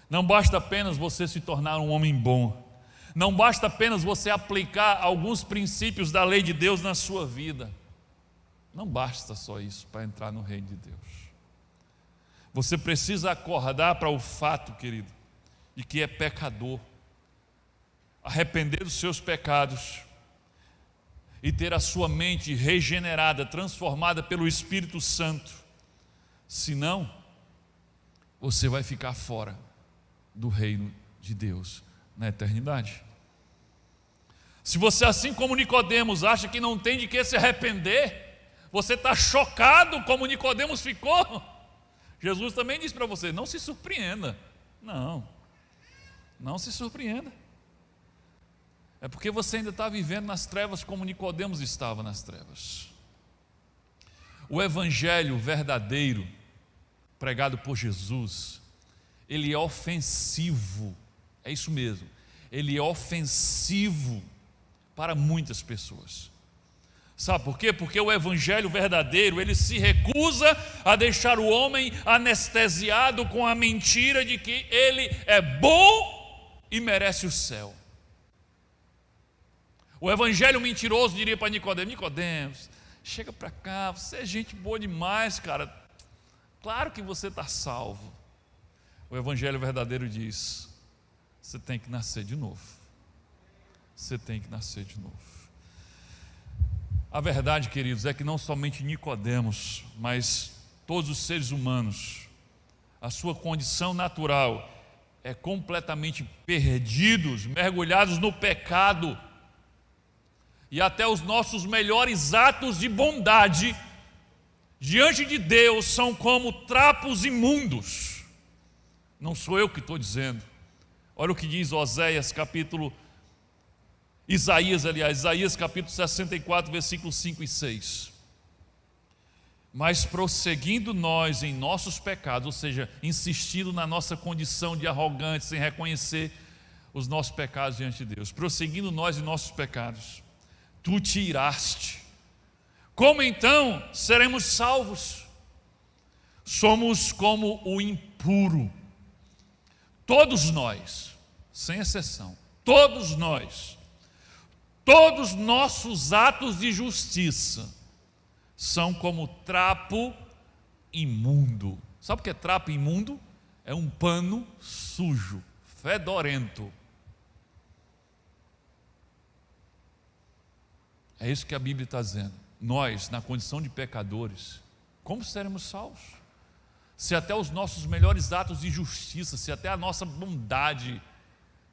não basta apenas você se tornar um homem bom, não basta apenas você aplicar alguns princípios da lei de Deus na sua vida, não basta só isso para entrar no reino de Deus. Você precisa acordar para o fato, querido, de que é pecador, arrepender dos seus pecados e ter a sua mente regenerada, transformada pelo Espírito Santo, Senão, você vai ficar fora do reino de Deus na eternidade. Se você, assim como Nicodemos, acha que não tem de que se arrepender, você está chocado como Nicodemos ficou, Jesus também diz para você: não se surpreenda. Não se surpreenda. É porque você ainda está vivendo nas trevas como Nicodemos estava nas trevas. O evangelho verdadeiro pregado por Jesus, ele é ofensivo. É isso mesmo, ele é ofensivo para muitas pessoas. Sabe por quê? Porque o evangelho verdadeiro, ele se recusa a deixar o homem anestesiado com a mentira de que ele é bom e merece o céu. O evangelho mentiroso diria para Nicodemos: Nicodemos, chega para cá, você é gente boa demais, cara, claro que você está salvo. O evangelho verdadeiro diz: você tem que nascer de novo. Você tem que nascer de novo. A verdade, queridos, é que não somente Nicodemos, mas todos os seres humanos, a sua condição natural é completamente perdidos, mergulhados no pecado, e até os nossos melhores atos de bondade diante de Deus são como trapos imundos. Não sou eu que estou dizendo. Olha o que diz Isaías capítulo 64, versículos 5 e 6. Mas prosseguindo nós em nossos pecados, ou seja, insistindo na nossa condição de arrogante, sem reconhecer os nossos pecados diante de Deus, prosseguindo nós em nossos pecados, tu te iraste. Como então seremos salvos? Somos como o impuro. Todos nós, sem exceção, todos nossos atos de justiça são como trapo imundo. Sabe o que é trapo imundo? É um pano sujo, fedorento. É isso que a Bíblia está dizendo. Nós, na condição de pecadores, como seremos salvos? Se até os nossos melhores atos de justiça, se até a nossa bondade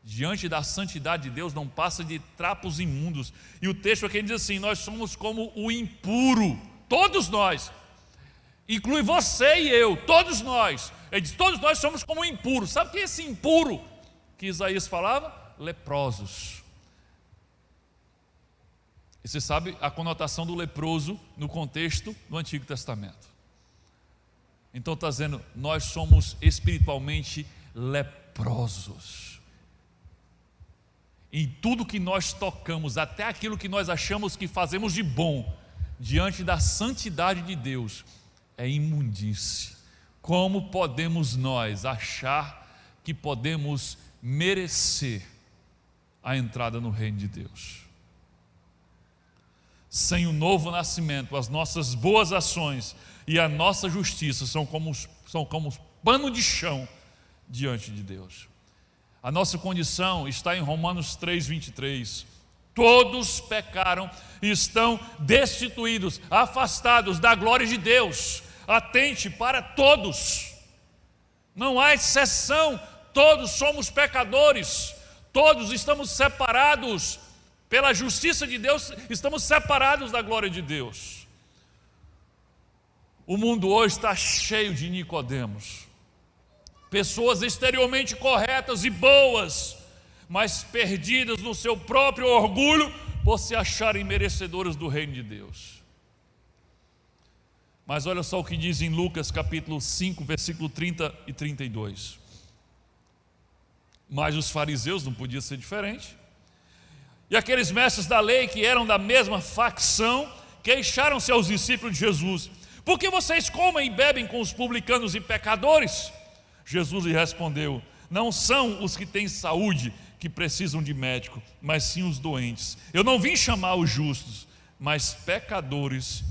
diante da santidade de Deus não passa de trapos imundos. E o texto aqui diz assim: nós somos como o impuro, todos nós, inclui você e eu, todos nós. Ele diz: todos nós somos como impuros. Sabe o que é esse impuro que Isaías falava? Leprosos. E você sabe a conotação do leproso no contexto do Antigo Testamento. Então está dizendo: nós somos espiritualmente leprosos. Em tudo que nós tocamos, até aquilo que nós achamos que fazemos de bom, diante da santidade de Deus, é imundície. Como podemos nós achar que podemos merecer a entrada no reino de Deus? Sem o novo nascimento, as nossas boas ações e a nossa justiça são como pano de chão diante de Deus. A nossa condição está em Romanos 3:23. Todos pecaram e estão destituídos, afastados da glória de Deus. Atente para todos, não há exceção, todos somos pecadores, todos estamos separados pela justiça de Deus, estamos separados da glória de Deus. O mundo hoje está cheio de Nicodemos, pessoas exteriormente corretas e boas, mas perdidas no seu próprio orgulho por se acharem merecedoras do reino de Deus. Mas olha só o que diz em Lucas capítulo 5, versículo 30 e 32. Mas os fariseus, não podia ser diferente, e aqueles mestres da lei que eram da mesma facção, queixaram-se aos discípulos de Jesus: por que vocês comem e bebem com os publicanos e pecadores? Jesus lhe respondeu: não são os que têm saúde que precisam de médico, mas sim os doentes. Eu não vim chamar os justos, mas pecadores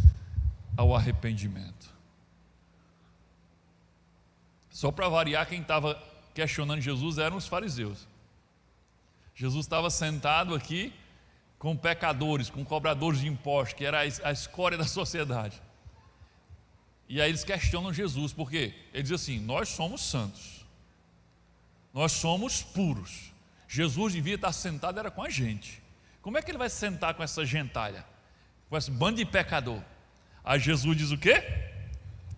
ao arrependimento. Só para variar, quem estava questionando Jesus eram os fariseus. Jesus estava sentado aqui com pecadores, com cobradores de impostos, que era a escória da sociedade. E aí eles questionam Jesus, por quê? Ele diz assim: nós somos santos, nós somos puros. Jesus devia estar sentado era com a gente. Como é que ele vai sentar com essa gentalha, com esse bando de pecador? Aí Jesus diz o quê?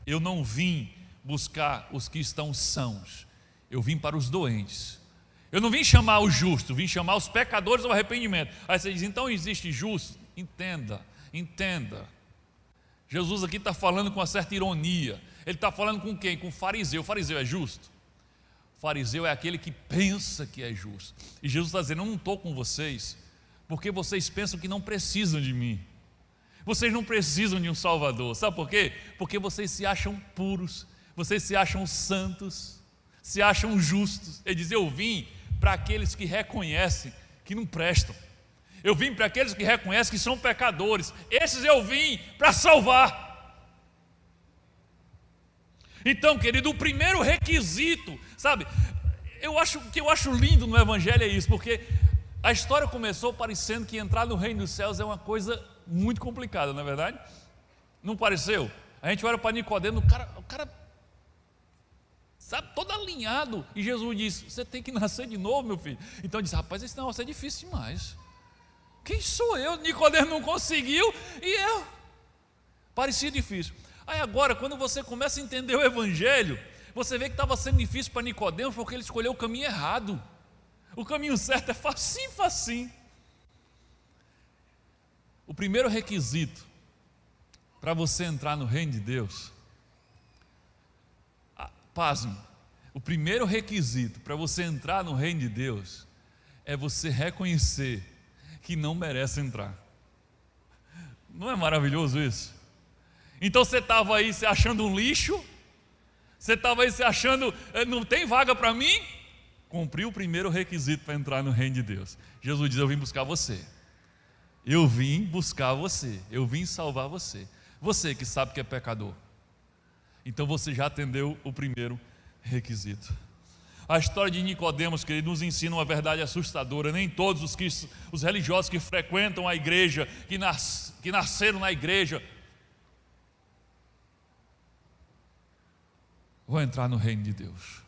Eu não vim buscar os que estão sãos, eu vim para os doentes. Eu não vim chamar os justos, vim chamar os pecadores ao arrependimento. Aí você diz: então existe justo? Entenda. Jesus aqui está falando com uma certa ironia. Ele está falando com quem? Com o fariseu. O fariseu é justo? O fariseu é aquele que pensa que é justo. E Jesus está dizendo: eu não estou com vocês porque vocês pensam que não precisam de mim. Vocês não precisam de um Salvador. Sabe por quê? Porque vocês se acham puros, vocês se acham santos, se acham justos. Ele diz: eu vim para aqueles que reconhecem que não prestam. Eu vim para aqueles que reconhecem que são pecadores. Esses eu vim para salvar. Então, querido, o primeiro requisito, sabe, o que eu acho lindo no Evangelho é isso, porque a história começou parecendo que entrar no reino dos céus é uma coisa muito complicada, não é verdade? Não pareceu? A gente olha para Nicodemo, o cara, sabe, todo alinhado, e Jesus diz: você tem que nascer de novo, meu filho. Então diz: rapaz, esse negócio é difícil demais. Quem sou eu? Nicodemo não conseguiu, e eu. Parecia difícil. Aí agora, quando você começa a entender o Evangelho, você vê que estava sendo difícil para Nicodemo, porque ele escolheu o caminho errado. O caminho certo é facinho. O primeiro requisito para você entrar no reino de Deus, pasme, o primeiro requisito para você entrar no reino de Deus é você reconhecer que não merece entrar. Não é maravilhoso isso? Então você estava aí se achando um lixo, você estava aí se achando, não tem vaga para mim? Cumpriu o primeiro requisito para entrar no reino de Deus. Jesus diz: eu vim buscar você. Eu vim buscar você, eu vim salvar você. Você que sabe que é pecador. Então você já atendeu o primeiro requisito. A história de Nicodemos, querido, nos ensina uma verdade assustadora. Nem todos os religiosos que frequentam a igreja, que nasceram na igreja, vão entrar no reino de Deus.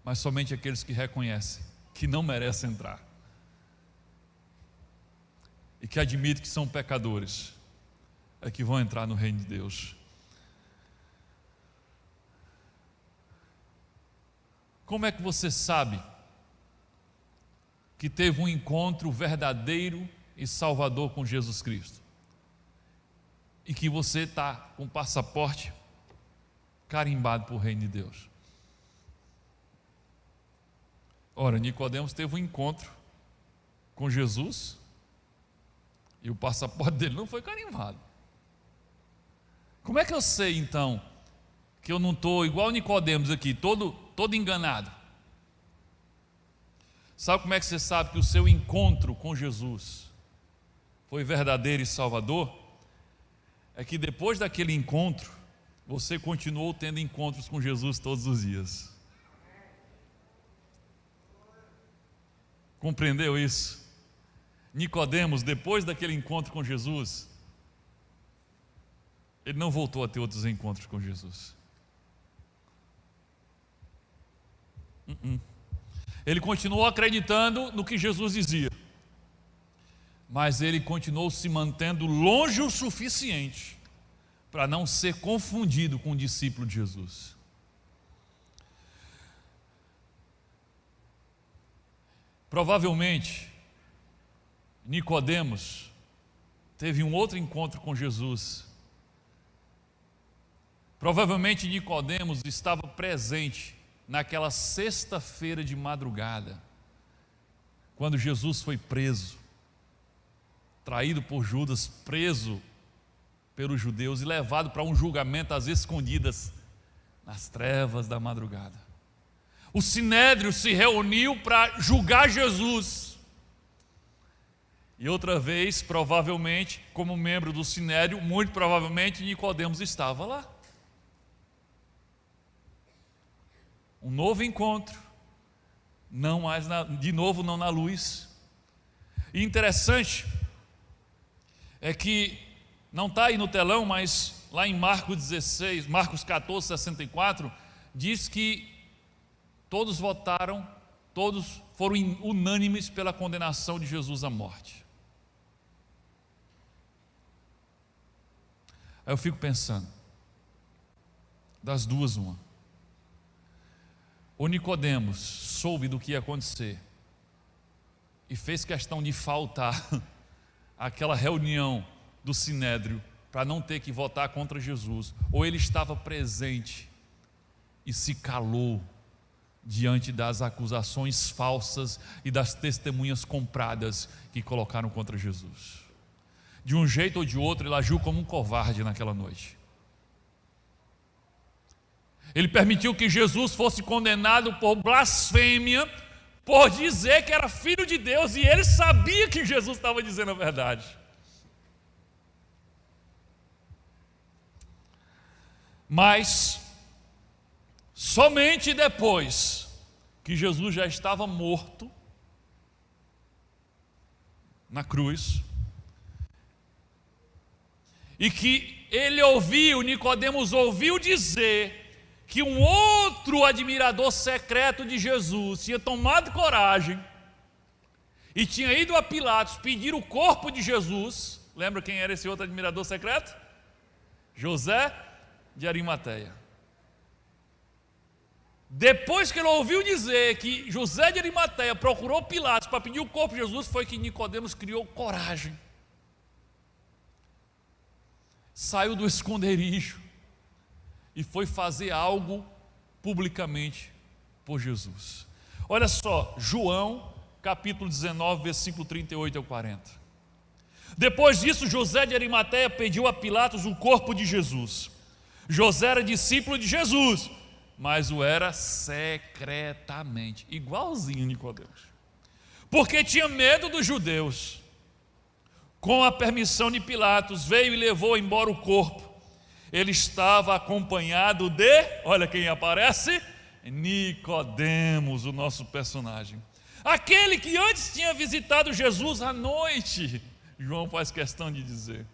Mas somente aqueles que reconhecem que não merecem entrar e que admitem que são pecadores é que vão entrar no reino de Deus. Como é que você sabe que teve um encontro verdadeiro e salvador com Jesus Cristo? E que você está com o passaporte carimbado para o reino de Deus? Ora, Nicodemos teve um encontro com Jesus e o passaporte dele não foi carimbado. Como é que eu sei então que eu não estou igual Nicodemos aqui, todo enganado? Sabe como é que você sabe que o seu encontro com Jesus foi verdadeiro e salvador? É que depois daquele encontro, você continuou tendo encontros com Jesus todos os dias. Compreendeu isso? Nicodemos, depois daquele encontro com Jesus, ele não voltou a ter outros encontros com Jesus. Ele continuou acreditando no que Jesus dizia, mas ele continuou se mantendo longe o suficiente para não ser confundido com um discípulo de Jesus. Provavelmente Nicodemos teve um outro encontro com Jesus. Provavelmente Nicodemos estava presente naquela sexta-feira de madrugada, quando Jesus foi preso, traído por Judas, preso pelos judeus e levado para um julgamento às escondidas, nas trevas da madrugada. O sinédrio se reuniu para julgar Jesus. E outra vez, provavelmente, como membro do sinédrio, muito provavelmente Nicodemos estava lá. Um novo encontro, não mais de novo não na luz. E interessante é que não está aí no telão, mas lá em Marcos 14, 64, diz que todos foram unânimes pela condenação de Jesus à morte. Aí eu fico pensando, das duas uma. O Nicodemos soube do que ia acontecer e fez questão de faltar àquela reunião do Sinédrio para não ter que votar contra Jesus, ou ele estava presente e se calou diante das acusações falsas e das testemunhas compradas que colocaram contra Jesus. De um jeito ou de outro, ele agiu como um covarde naquela noite. Ele permitiu que Jesus fosse condenado por blasfêmia, por dizer que era filho de Deus, e ele sabia que Jesus estava dizendo a verdade. Mas somente depois que Jesus já estava morto na cruz, e que Nicodemos ouviu dizer que um outro admirador secreto de Jesus tinha tomado coragem e tinha ido a Pilatos pedir o corpo de Jesus. Lembra quem era esse outro admirador secreto? José de Arimateia. Depois que ele ouviu dizer que José de Arimateia procurou Pilatos para pedir o corpo de Jesus, foi que Nicodemos criou coragem. Saiu do esconderijo e foi fazer algo publicamente por Jesus. Olha só, João capítulo 19, versículo 38 ao 40. Depois disso, José de Arimateia pediu a Pilatos o corpo de Jesus. José era discípulo de Jesus, mas o era secretamente, igualzinho Nicodemos, porque tinha medo dos judeus. Com a permissão de Pilatos, veio e levou embora o corpo. Ele estava acompanhado de, olha quem aparece, Nicodemos, o nosso personagem, aquele que antes tinha visitado Jesus à noite. João faz questão de dizer.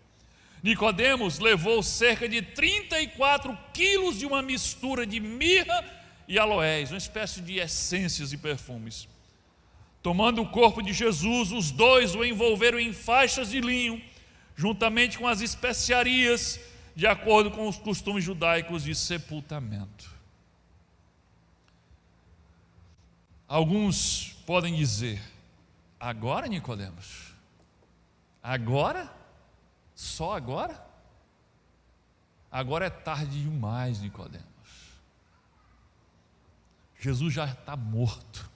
Nicodemos levou cerca de 34 quilos de uma mistura de mirra e aloés, uma espécie de essências e perfumes. Tomando o corpo de Jesus, os dois o envolveram em faixas de linho, juntamente com as especiarias, de acordo com os costumes judaicos de sepultamento. Alguns podem dizer: agora, Nicodemos? Agora? Só agora? Agora é tarde demais, Nicodemos. Jesus já está morto.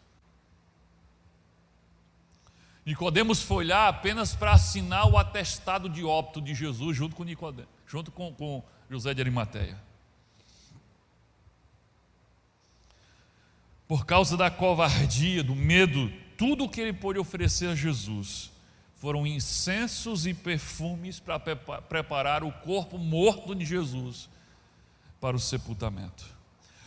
Nicodemos foi lá apenas para assinar o atestado de óbito de Jesus junto com Nicodemos, junto com José de Arimateia. Por causa da covardia, do medo, tudo o que ele pôde oferecer a Jesus foram incensos e perfumes para preparar o corpo morto de Jesus para o sepultamento.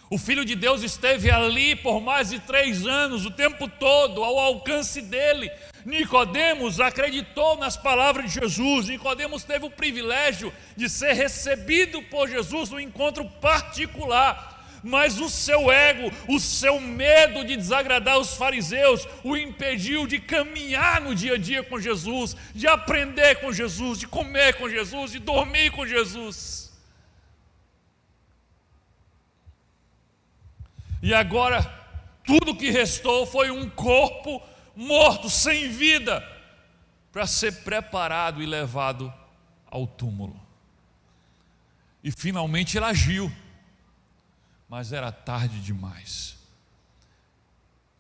O Filho de Deus esteve ali por mais de 3 anos, o tempo todo, ao alcance dele. Nicodemos acreditou nas palavras de Jesus. Nicodemos teve o privilégio de ser recebido por Jesus no encontro particular. Mas o seu ego, o seu medo de desagradar os fariseus, o impediu de caminhar no dia a dia com Jesus, de aprender com Jesus, de comer com Jesus, de dormir com Jesus. E agora, tudo que restou foi um corpo morto, sem vida, para ser preparado e levado ao túmulo. E finalmente ele agiu, mas era tarde demais.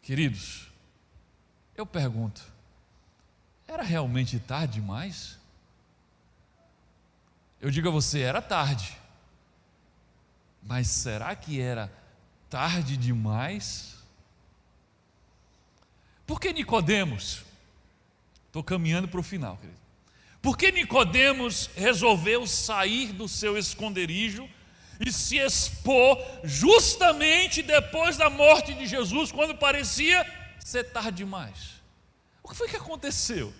Queridos, eu pergunto, era realmente tarde demais? Eu digo a você, era tarde, mas será que era tarde demais? Por que Nicodemos? Estou caminhando para o final, querido. Por que Nicodemos resolveu sair do seu esconderijo e se expor justamente depois da morte de Jesus, quando parecia ser tarde demais? O que foi que aconteceu?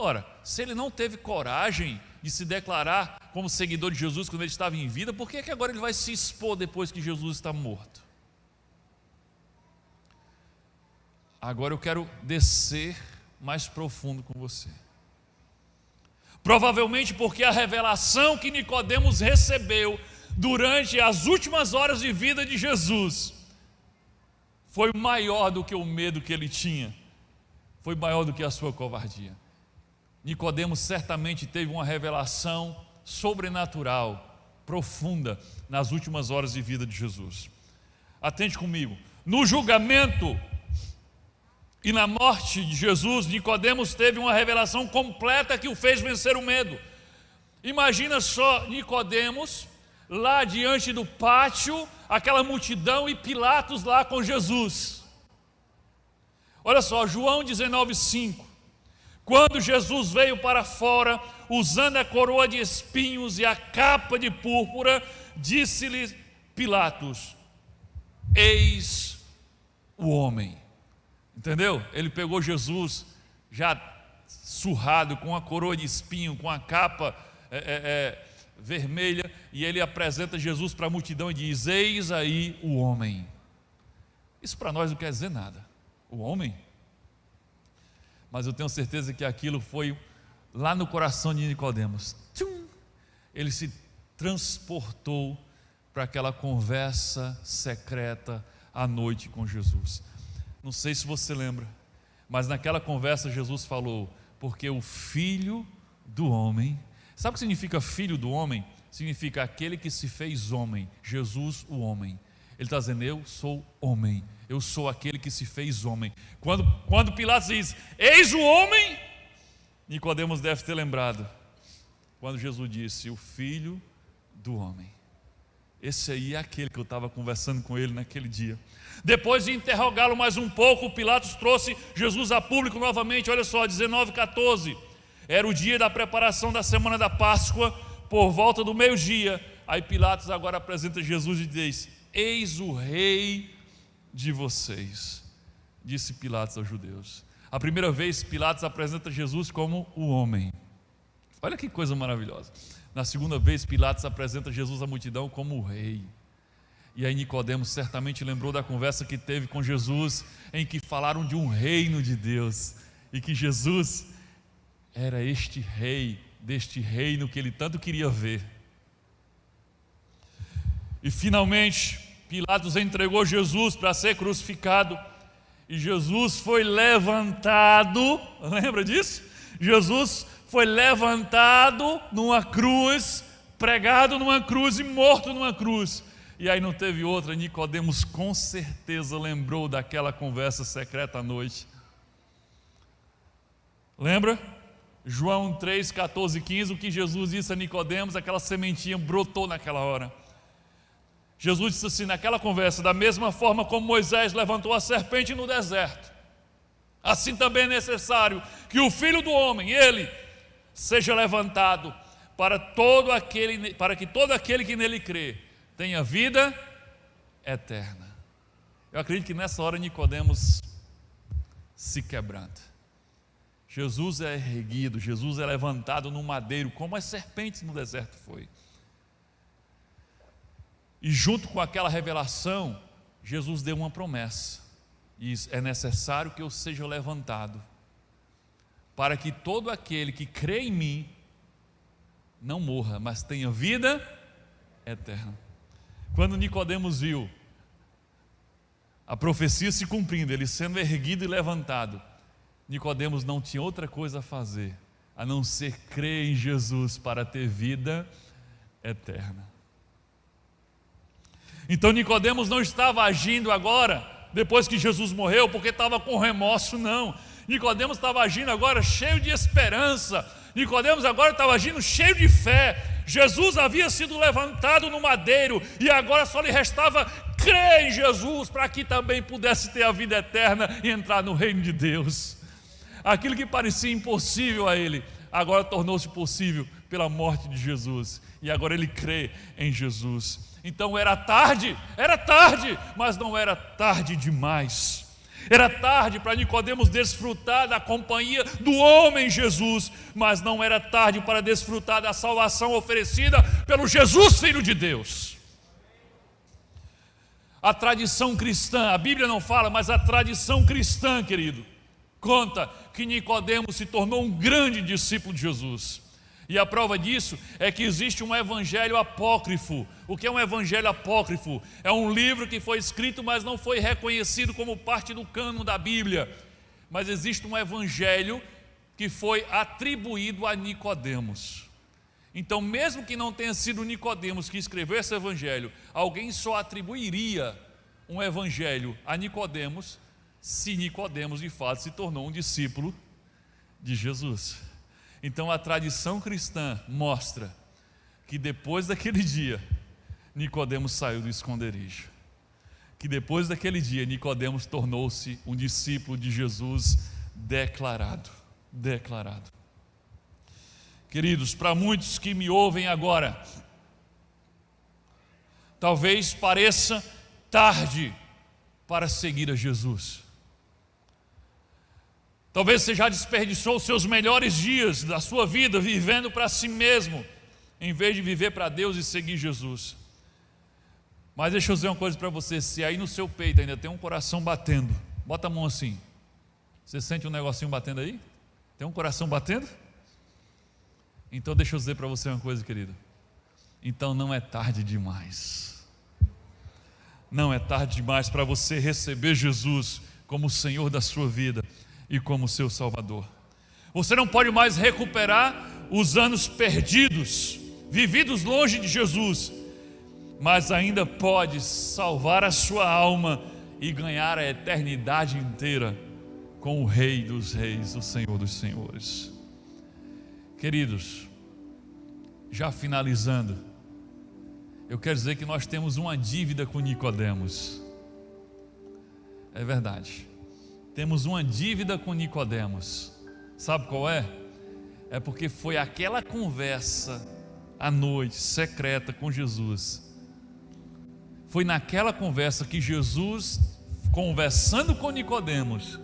Ora, se ele não teve coragem de se declarar como seguidor de Jesus quando ele estava em vida, por que é que agora ele vai se expor depois que Jesus está morto? Agora eu quero descer mais profundo com você. Provavelmente porque a revelação que Nicodemos recebeu durante as últimas horas de vida de Jesus foi maior do que o medo que ele tinha, foi maior do que a sua covardia. Nicodemos certamente teve uma revelação sobrenatural, profunda, nas últimas horas de vida de Jesus. Atente comigo. No julgamento e na morte de Jesus, Nicodemos teve uma revelação completa que o fez vencer o medo. Imagina só Nicodemos lá diante do pátio, aquela multidão e Pilatos lá com Jesus. Olha só, João 19:5. Quando Jesus veio para fora, usando a coroa de espinhos e a capa de púrpura, disse-lhe Pilatos: eis o homem. Entendeu? Ele pegou Jesus já surrado, com a coroa de espinho, com a capa vermelha, e ele apresenta Jesus para a multidão e diz: eis aí o homem. Isso para nós não quer dizer nada, o homem. Mas eu tenho certeza que aquilo foi lá no coração de Nicodemos. Ele se transportou para aquela conversa secreta à noite com Jesus. Não sei se você lembra, mas naquela conversa Jesus falou: porque o Filho do Homem, sabe o que significa Filho do Homem? Significa aquele que se fez homem, Jesus o homem. Ele está dizendo: eu sou homem, eu sou aquele que se fez homem. Quando Pilatos diz: eis o homem, Nicodemos deve ter lembrado quando Jesus disse: o Filho do Homem. Esse aí é aquele que eu estava conversando com ele naquele dia. Depois de interrogá-lo mais um pouco, Pilatos trouxe Jesus a público novamente. Olha só, 19:14. Era o dia da preparação da semana da Páscoa, por volta do meio-dia. Aí Pilatos agora apresenta Jesus e diz: eis o rei de vocês, disse Pilatos aos judeus. A primeira vez Pilatos apresenta Jesus como o homem. Olha que coisa maravilhosa. Na segunda vez Pilatos apresenta Jesus à multidão como o rei. E aí Nicodemos certamente lembrou da conversa que teve com Jesus, em que falaram de um reino de Deus, e que Jesus era este rei, deste reino que ele tanto queria ver. E finalmente Pilatos entregou Jesus para ser crucificado, e Jesus foi levantado, lembra disso? Jesus foi levantado numa cruz, pregado numa cruz e morto numa cruz. E aí não teve outra. Nicodemos com certeza lembrou daquela conversa secreta à noite. Lembra? João 3, 14 e 15, o que Jesus disse a Nicodemos, aquela sementinha brotou naquela hora. Jesus disse assim naquela conversa: da mesma forma como Moisés levantou a serpente no deserto, assim também é necessário que o Filho do Homem, ele, seja levantado, para que todo aquele que nele crê tenha vida eterna. Eu acredito que nessa hora Nicodemos se quebranta. Jesus é erguido, Jesus é levantado no madeiro, como as serpentes no deserto foi. E junto com aquela revelação, Jesus deu uma promessa: diz: é necessário que eu seja levantado, para que todo aquele que crê em mim não morra, mas tenha vida eterna. Quando Nicodemos viu a profecia se cumprindo, ele sendo erguido e levantado, Nicodemos não tinha outra coisa a fazer a não ser crer em Jesus para ter vida eterna. Então Nicodemos não estava agindo agora, depois que Jesus morreu, porque estava com remorso, não. Nicodemos estava agindo agora cheio de esperança. Nicodemos agora estava agindo cheio de fé. Jesus havia sido levantado no madeiro, e agora só lhe restava crer em Jesus, para que também pudesse ter a vida eterna e entrar no reino de Deus. Aquilo que parecia impossível a ele, agora tornou-se possível pela morte de Jesus, e agora ele crê em Jesus. Então era tarde, mas não era tarde demais. Era tarde para Nicodemos desfrutar da companhia do homem Jesus, mas não era tarde para desfrutar da salvação oferecida pelo Jesus, Filho de Deus. A tradição cristã, a Bíblia não fala, mas a tradição cristã, querido, conta que Nicodemos se tornou um grande discípulo de Jesus. E a prova disso é que existe um evangelho apócrifo. O que é um evangelho apócrifo? É um livro que foi escrito, mas não foi reconhecido como parte do cânon da Bíblia. Mas existe um evangelho que foi atribuído a Nicodemos. Então, mesmo que não tenha sido Nicodemos que escreveu esse evangelho, alguém só atribuiria um evangelho a Nicodemos se Nicodemos de fato se tornou um discípulo de Jesus. Então a tradição cristã mostra que depois daquele dia Nicodemos saiu do esconderijo, que depois daquele dia Nicodemos tornou-se um discípulo de Jesus declarado. Queridos, para muitos que me ouvem agora, talvez pareça tarde para seguir a Jesus. Talvez você já desperdiçou os seus melhores dias da sua vida vivendo para si mesmo, em vez de viver para Deus e seguir Jesus. Mas deixa eu dizer uma coisa para você: se aí no seu peito ainda tem um coração batendo, bota a mão assim. Você sente um negocinho batendo aí? Tem um coração batendo? Então deixa eu dizer para você uma coisa, querido. Então não é tarde demais. Não é tarde demais para você receber Jesus como o Senhor da sua vida e como seu Salvador. Você não pode mais recuperar os anos perdidos, vividos longe de Jesus, mas ainda pode salvar a sua alma e ganhar a eternidade inteira com o Rei dos Reis, o Senhor dos Senhores. Queridos, já finalizando, eu quero dizer que nós temos uma dívida com Nicodemos. É verdade. Temos uma dívida com Nicodemos. Sabe qual é? É porque foi aquela conversa à noite, secreta com Jesus. Foi naquela conversa que Jesus, conversando com Nicodemos,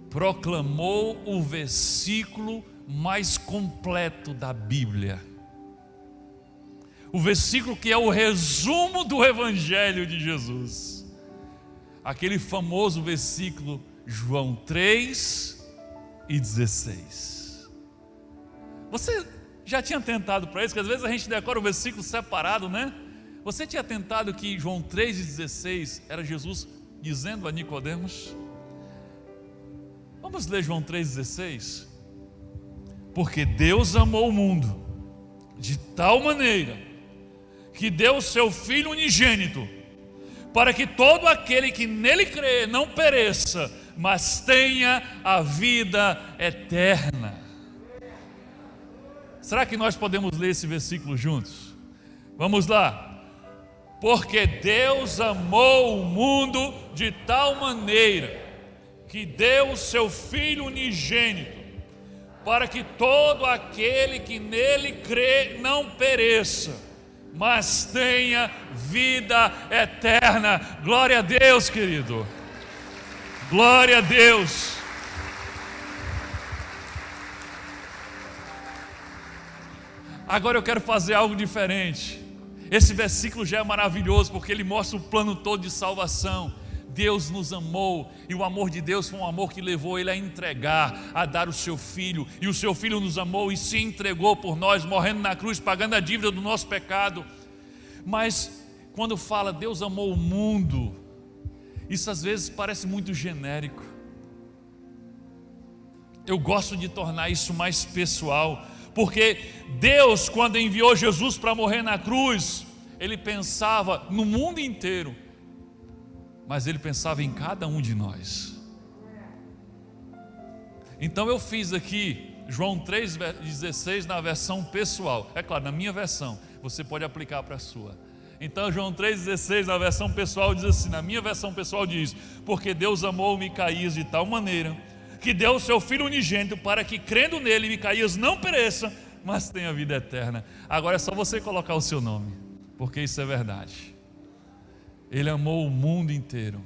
proclamou o versículo mais completo da Bíblia. O versículo que é o resumo do Evangelho de Jesus. Aquele famoso versículo João 3:16. Você já tinha tentado para isso? Porque às vezes a gente decora o versículo separado, né? Você tinha tentado que João 3:16 era Jesus dizendo a Nicodemos? Vamos ler João 3:16. Porque Deus amou o mundo de tal maneira que deu o seu Filho unigênito, para que todo aquele que nele crê não pereça, mas tenha a vida eterna. Será que nós podemos ler esse versículo juntos? Vamos lá. Porque Deus amou o mundo de tal maneira que deu o seu Filho unigênito, para que todo aquele que nele crê não pereça, mas tenha vida eterna. Glória a Deus, querido. Glória a Deus. Agora eu quero fazer algo diferente. Esse versículo já é maravilhoso, porque ele mostra o plano todo de salvação. Deus nos amou, e o amor de Deus foi um amor que levou Ele a entregar, a dar o seu Filho, e o seu Filho nos amou e se entregou por nós, morrendo na cruz, pagando a dívida do nosso pecado. Mas quando fala Deus amou o mundo, isso às vezes parece muito genérico. Eu gosto de tornar isso mais pessoal, porque Deus, quando enviou Jesus para morrer na cruz, Ele pensava no mundo inteiro, mas Ele pensava em cada um de nós. Então eu fiz aqui João 3,16 na versão pessoal. É claro, na minha versão, você pode aplicar para a sua. Então João 3,16 na versão pessoal diz assim, na minha versão pessoal diz: porque Deus amou Micaías de tal maneira que deu o seu Filho unigênito, para que crendo nele Micaías não pereça, mas tenha vida eterna. Agora é só você colocar o seu nome, porque isso é verdade. Ele amou o mundo inteiro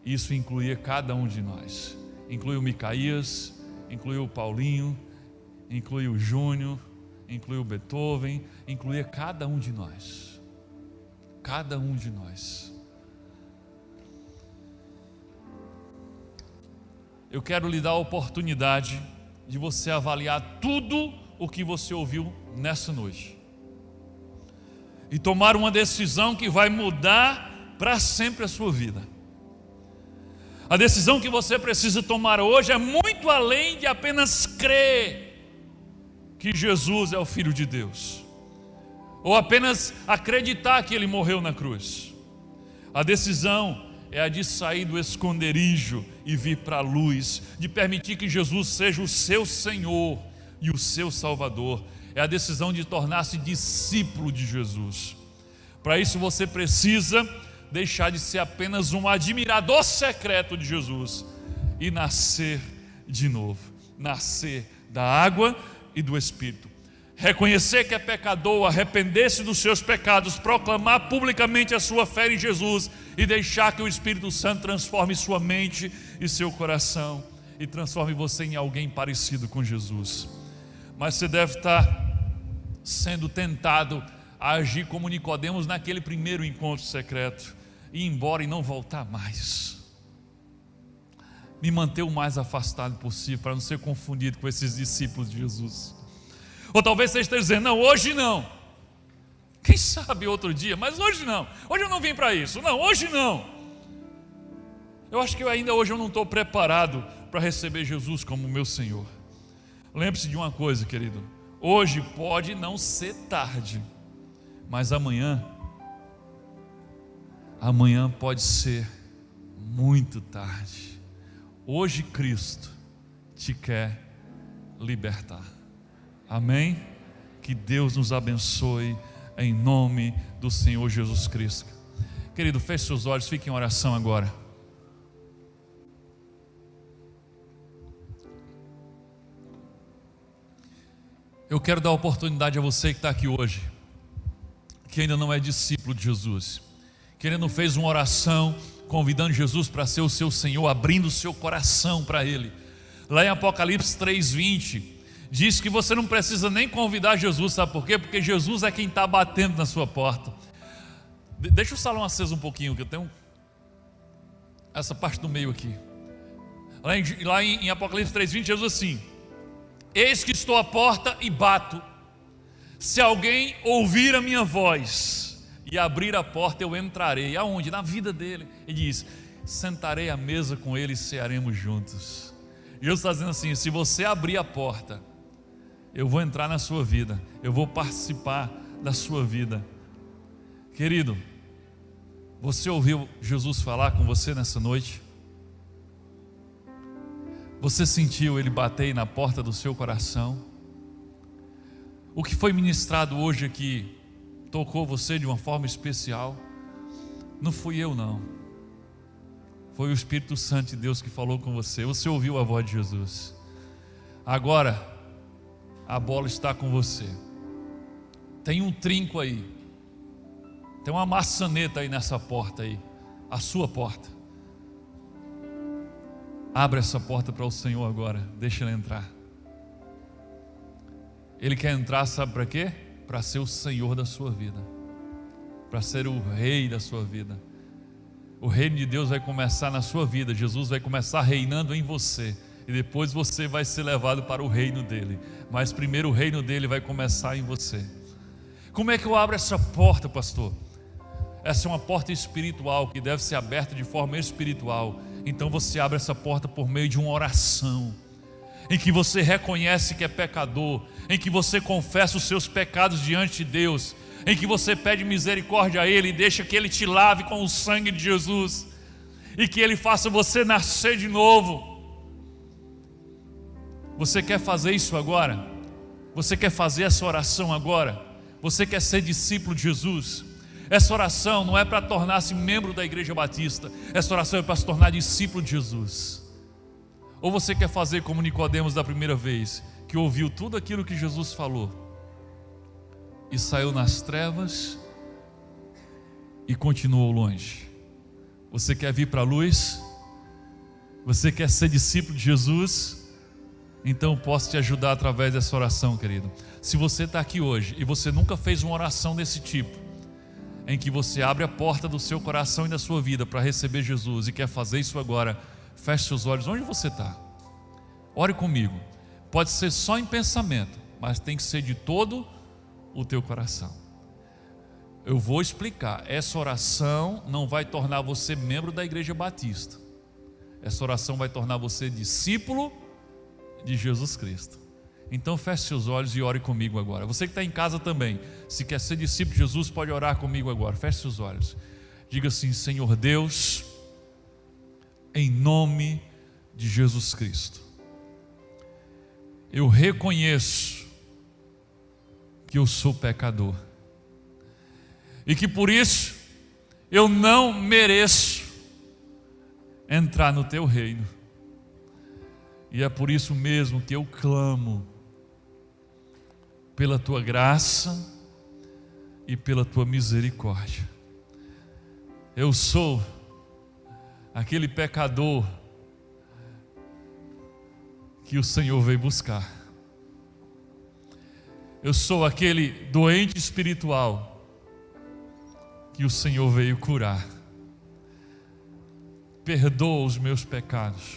Isso incluía cada um de nós. Inclui o Micaías, inclui o Paulinho, inclui o Júnior, inclui o Beethoven, incluía cada um de nós. Cada um de nós. Eu quero lhe dar a oportunidade de você avaliar tudo o que você ouviu nessa noite e tomar uma decisão que vai mudar para sempre a sua vida. A decisão que você precisa tomar hoje é muito além de apenas crer que Jesus é o Filho de Deus, ou apenas acreditar que Ele morreu na cruz. A decisão é a de sair do esconderijo e vir para a luz, de permitir que Jesus seja o seu Senhor e o seu Salvador. É a decisão de tornar-se discípulo de Jesus. Para isso você precisa deixar de ser apenas um admirador secreto de Jesus e nascer de novo, nascer da água e do Espírito. Reconhecer que é pecador, arrepender-se dos seus pecados, proclamar publicamente a sua fé em Jesus e deixar que o Espírito Santo transforme sua mente e seu coração e transforme você em alguém parecido com Jesus. Mas você deve estar sendo tentado a agir como Nicodemos naquele primeiro encontro secreto, ir embora e não voltar mais. Me manter o mais afastado possível para não ser confundido com esses discípulos de Jesus. Ou talvez você esteja dizendo, não, hoje não. Quem sabe outro dia, mas hoje não. Hoje eu não vim para isso. Não, hoje não. Eu acho que ainda hoje eu não estou preparado para receber Jesus como meu Senhor. Lembre-se de uma coisa, querido. Hoje pode não ser tarde, mas amanhã pode ser muito tarde. Hoje Cristo te quer libertar. Amém? Que Deus nos abençoe em nome do Senhor Jesus Cristo. Querido, feche seus olhos, fique em oração agora. Eu quero dar oportunidade a você que está aqui hoje, que ainda não é discípulo de Jesus, que ainda não fez uma oração convidando Jesus para ser o seu Senhor, abrindo o seu coração para Ele. Lá em Apocalipse 3:20 diz que você não precisa nem convidar Jesus, sabe por quê? Porque Jesus é quem está batendo na sua porta. Deixa o salão aceso um pouquinho, que eu tenho essa parte do meio aqui. Lá em Apocalipse 3:20 Jesus assim: eis que estou à porta e bato. Se alguém ouvir a minha voz e abrir a porta, eu entrarei. Aonde? Na vida dele. Ele diz: sentarei à mesa com ele e cearemos juntos. Jesus está dizendo assim: se você abrir a porta, eu vou entrar na sua vida, eu vou participar da sua vida. Querido, você ouviu Jesus falar com você nessa noite? Você sentiu Ele bater na porta do seu coração? O que foi ministrado hoje aqui tocou você de uma forma especial? Não fui eu não, foi o Espírito Santo de Deus que falou com você. Você ouviu a voz de Jesus. Agora a bola está com você. Tem um trinco aí, tem uma maçaneta aí nessa porta aí, a sua porta. Abra essa porta para o Senhor agora, deixa Ele entrar. Ele quer entrar, sabe para quê? Para ser o Senhor da sua vida, para ser o Rei da sua vida. O reino de Deus vai começar na sua vida. Jesus vai começar reinando em você, e depois você vai ser levado para o reino dele. Mas primeiro o reino dele vai começar em você. Como é que eu abro essa porta, pastor? Essa é uma porta espiritual que deve ser aberta de forma espiritual. Então você abre essa porta por meio de uma oração, em que você reconhece que é pecador, em que você confessa os seus pecados diante de Deus, em que você pede misericórdia a Ele e deixa que Ele te lave com o sangue de Jesus, e que Ele faça você nascer de novo. Você quer fazer isso agora? Você quer fazer essa oração agora? Você quer ser discípulo de Jesus? Essa oração não é para tornar-se membro da Igreja Batista. Essa oração é para se tornar discípulo de Jesus. Ou você quer fazer como Nicodemos da primeira vez, que ouviu tudo aquilo que Jesus falou e saiu nas trevas e continuou longe? Você quer vir para a luz? Você quer ser discípulo de Jesus? Então eu posso te ajudar através dessa oração, querido. Se você está aqui hoje e você nunca fez uma oração desse tipo, em que você abre a porta do seu coração e da sua vida para receber Jesus e quer fazer isso agora, feche seus olhos onde você está. Ore comigo. Pode ser só em pensamento, mas tem que ser de todo o teu coração. Eu vou explicar. Essa oração não vai tornar você membro da Igreja Batista. Essa oração vai tornar você discípulo de Jesus Cristo. Então feche seus olhos e ore comigo agora. Você que está em casa também, se quer ser discípulo de Jesus, pode orar comigo agora. Feche seus olhos. Diga assim: Senhor Deus, em nome de Jesus Cristo, eu reconheço que eu sou pecador e que por isso eu não mereço entrar no teu reino. E é por isso mesmo que eu clamo pela tua graça e pela tua misericórdia. Eu sou aquele pecador que o Senhor veio buscar. Eu sou aquele doente espiritual que o Senhor veio curar. Perdoa os meus pecados.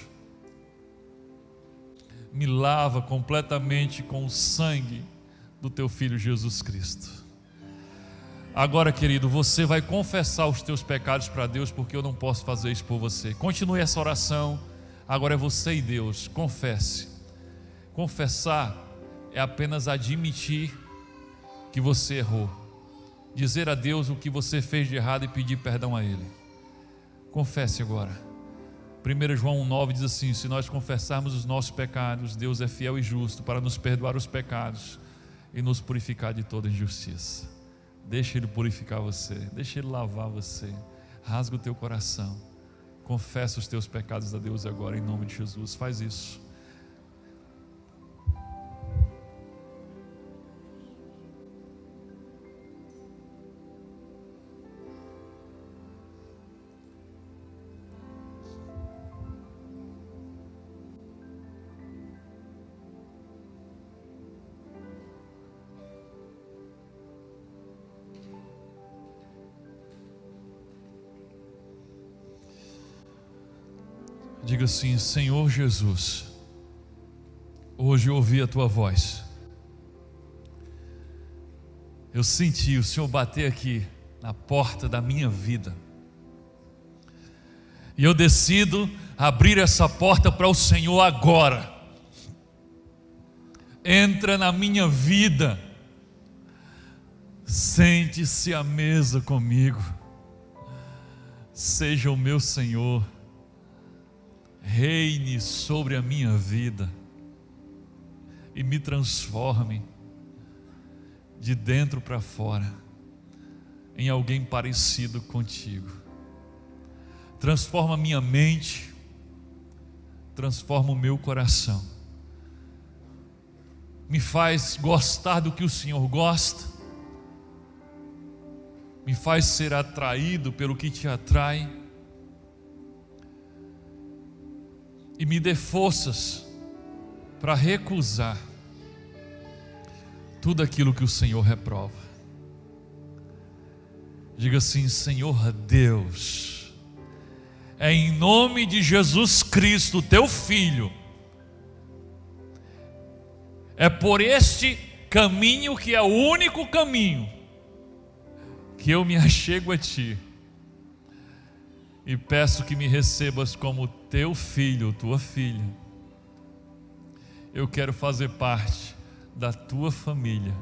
Me lava completamente com o sangue do teu Filho Jesus Cristo. Agora, querido, você vai confessar os teus pecados para Deus, porque eu não posso fazer isso por você. Continue essa oração. Agora é você e Deus. Confesse. Confessar é apenas admitir que você errou, dizer a Deus o que você fez de errado e pedir perdão a Ele. Confesse agora. 1 João 1,9 diz assim: se nós confessarmos os nossos pecados, Deus é fiel e justo para nos perdoar os pecados e nos purificar de toda injustiça. Deixa Ele purificar você, deixa Ele lavar você. Rasga o teu coração, confessa os teus pecados a Deus agora, em nome de Jesus. Faz isso. Diga assim: Senhor Jesus, hoje eu ouvi a tua voz. Eu senti o Senhor bater aqui na porta da minha vida. E eu decido abrir essa porta para o Senhor agora. Entra na minha vida. Sente-se à mesa comigo. Seja o meu Senhor. Reine sobre a minha vida e me transforme de dentro para fora em alguém parecido contigo. Transforma minha mente, transforma o meu coração, me faz gostar do que o Senhor gosta, me faz ser atraído pelo que te atrai, e me dê forças para recusar tudo aquilo que o Senhor reprova. Diga assim: Senhor Deus, é em nome de Jesus Cristo, teu Filho, é por este caminho, que é o único caminho, que eu me achego a Ti, e peço que me recebas como teu filho, tua filha. Eu quero fazer parte da tua família,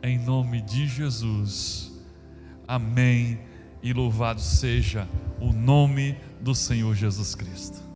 em nome de Jesus. Amém. E louvado seja o nome do Senhor Jesus Cristo.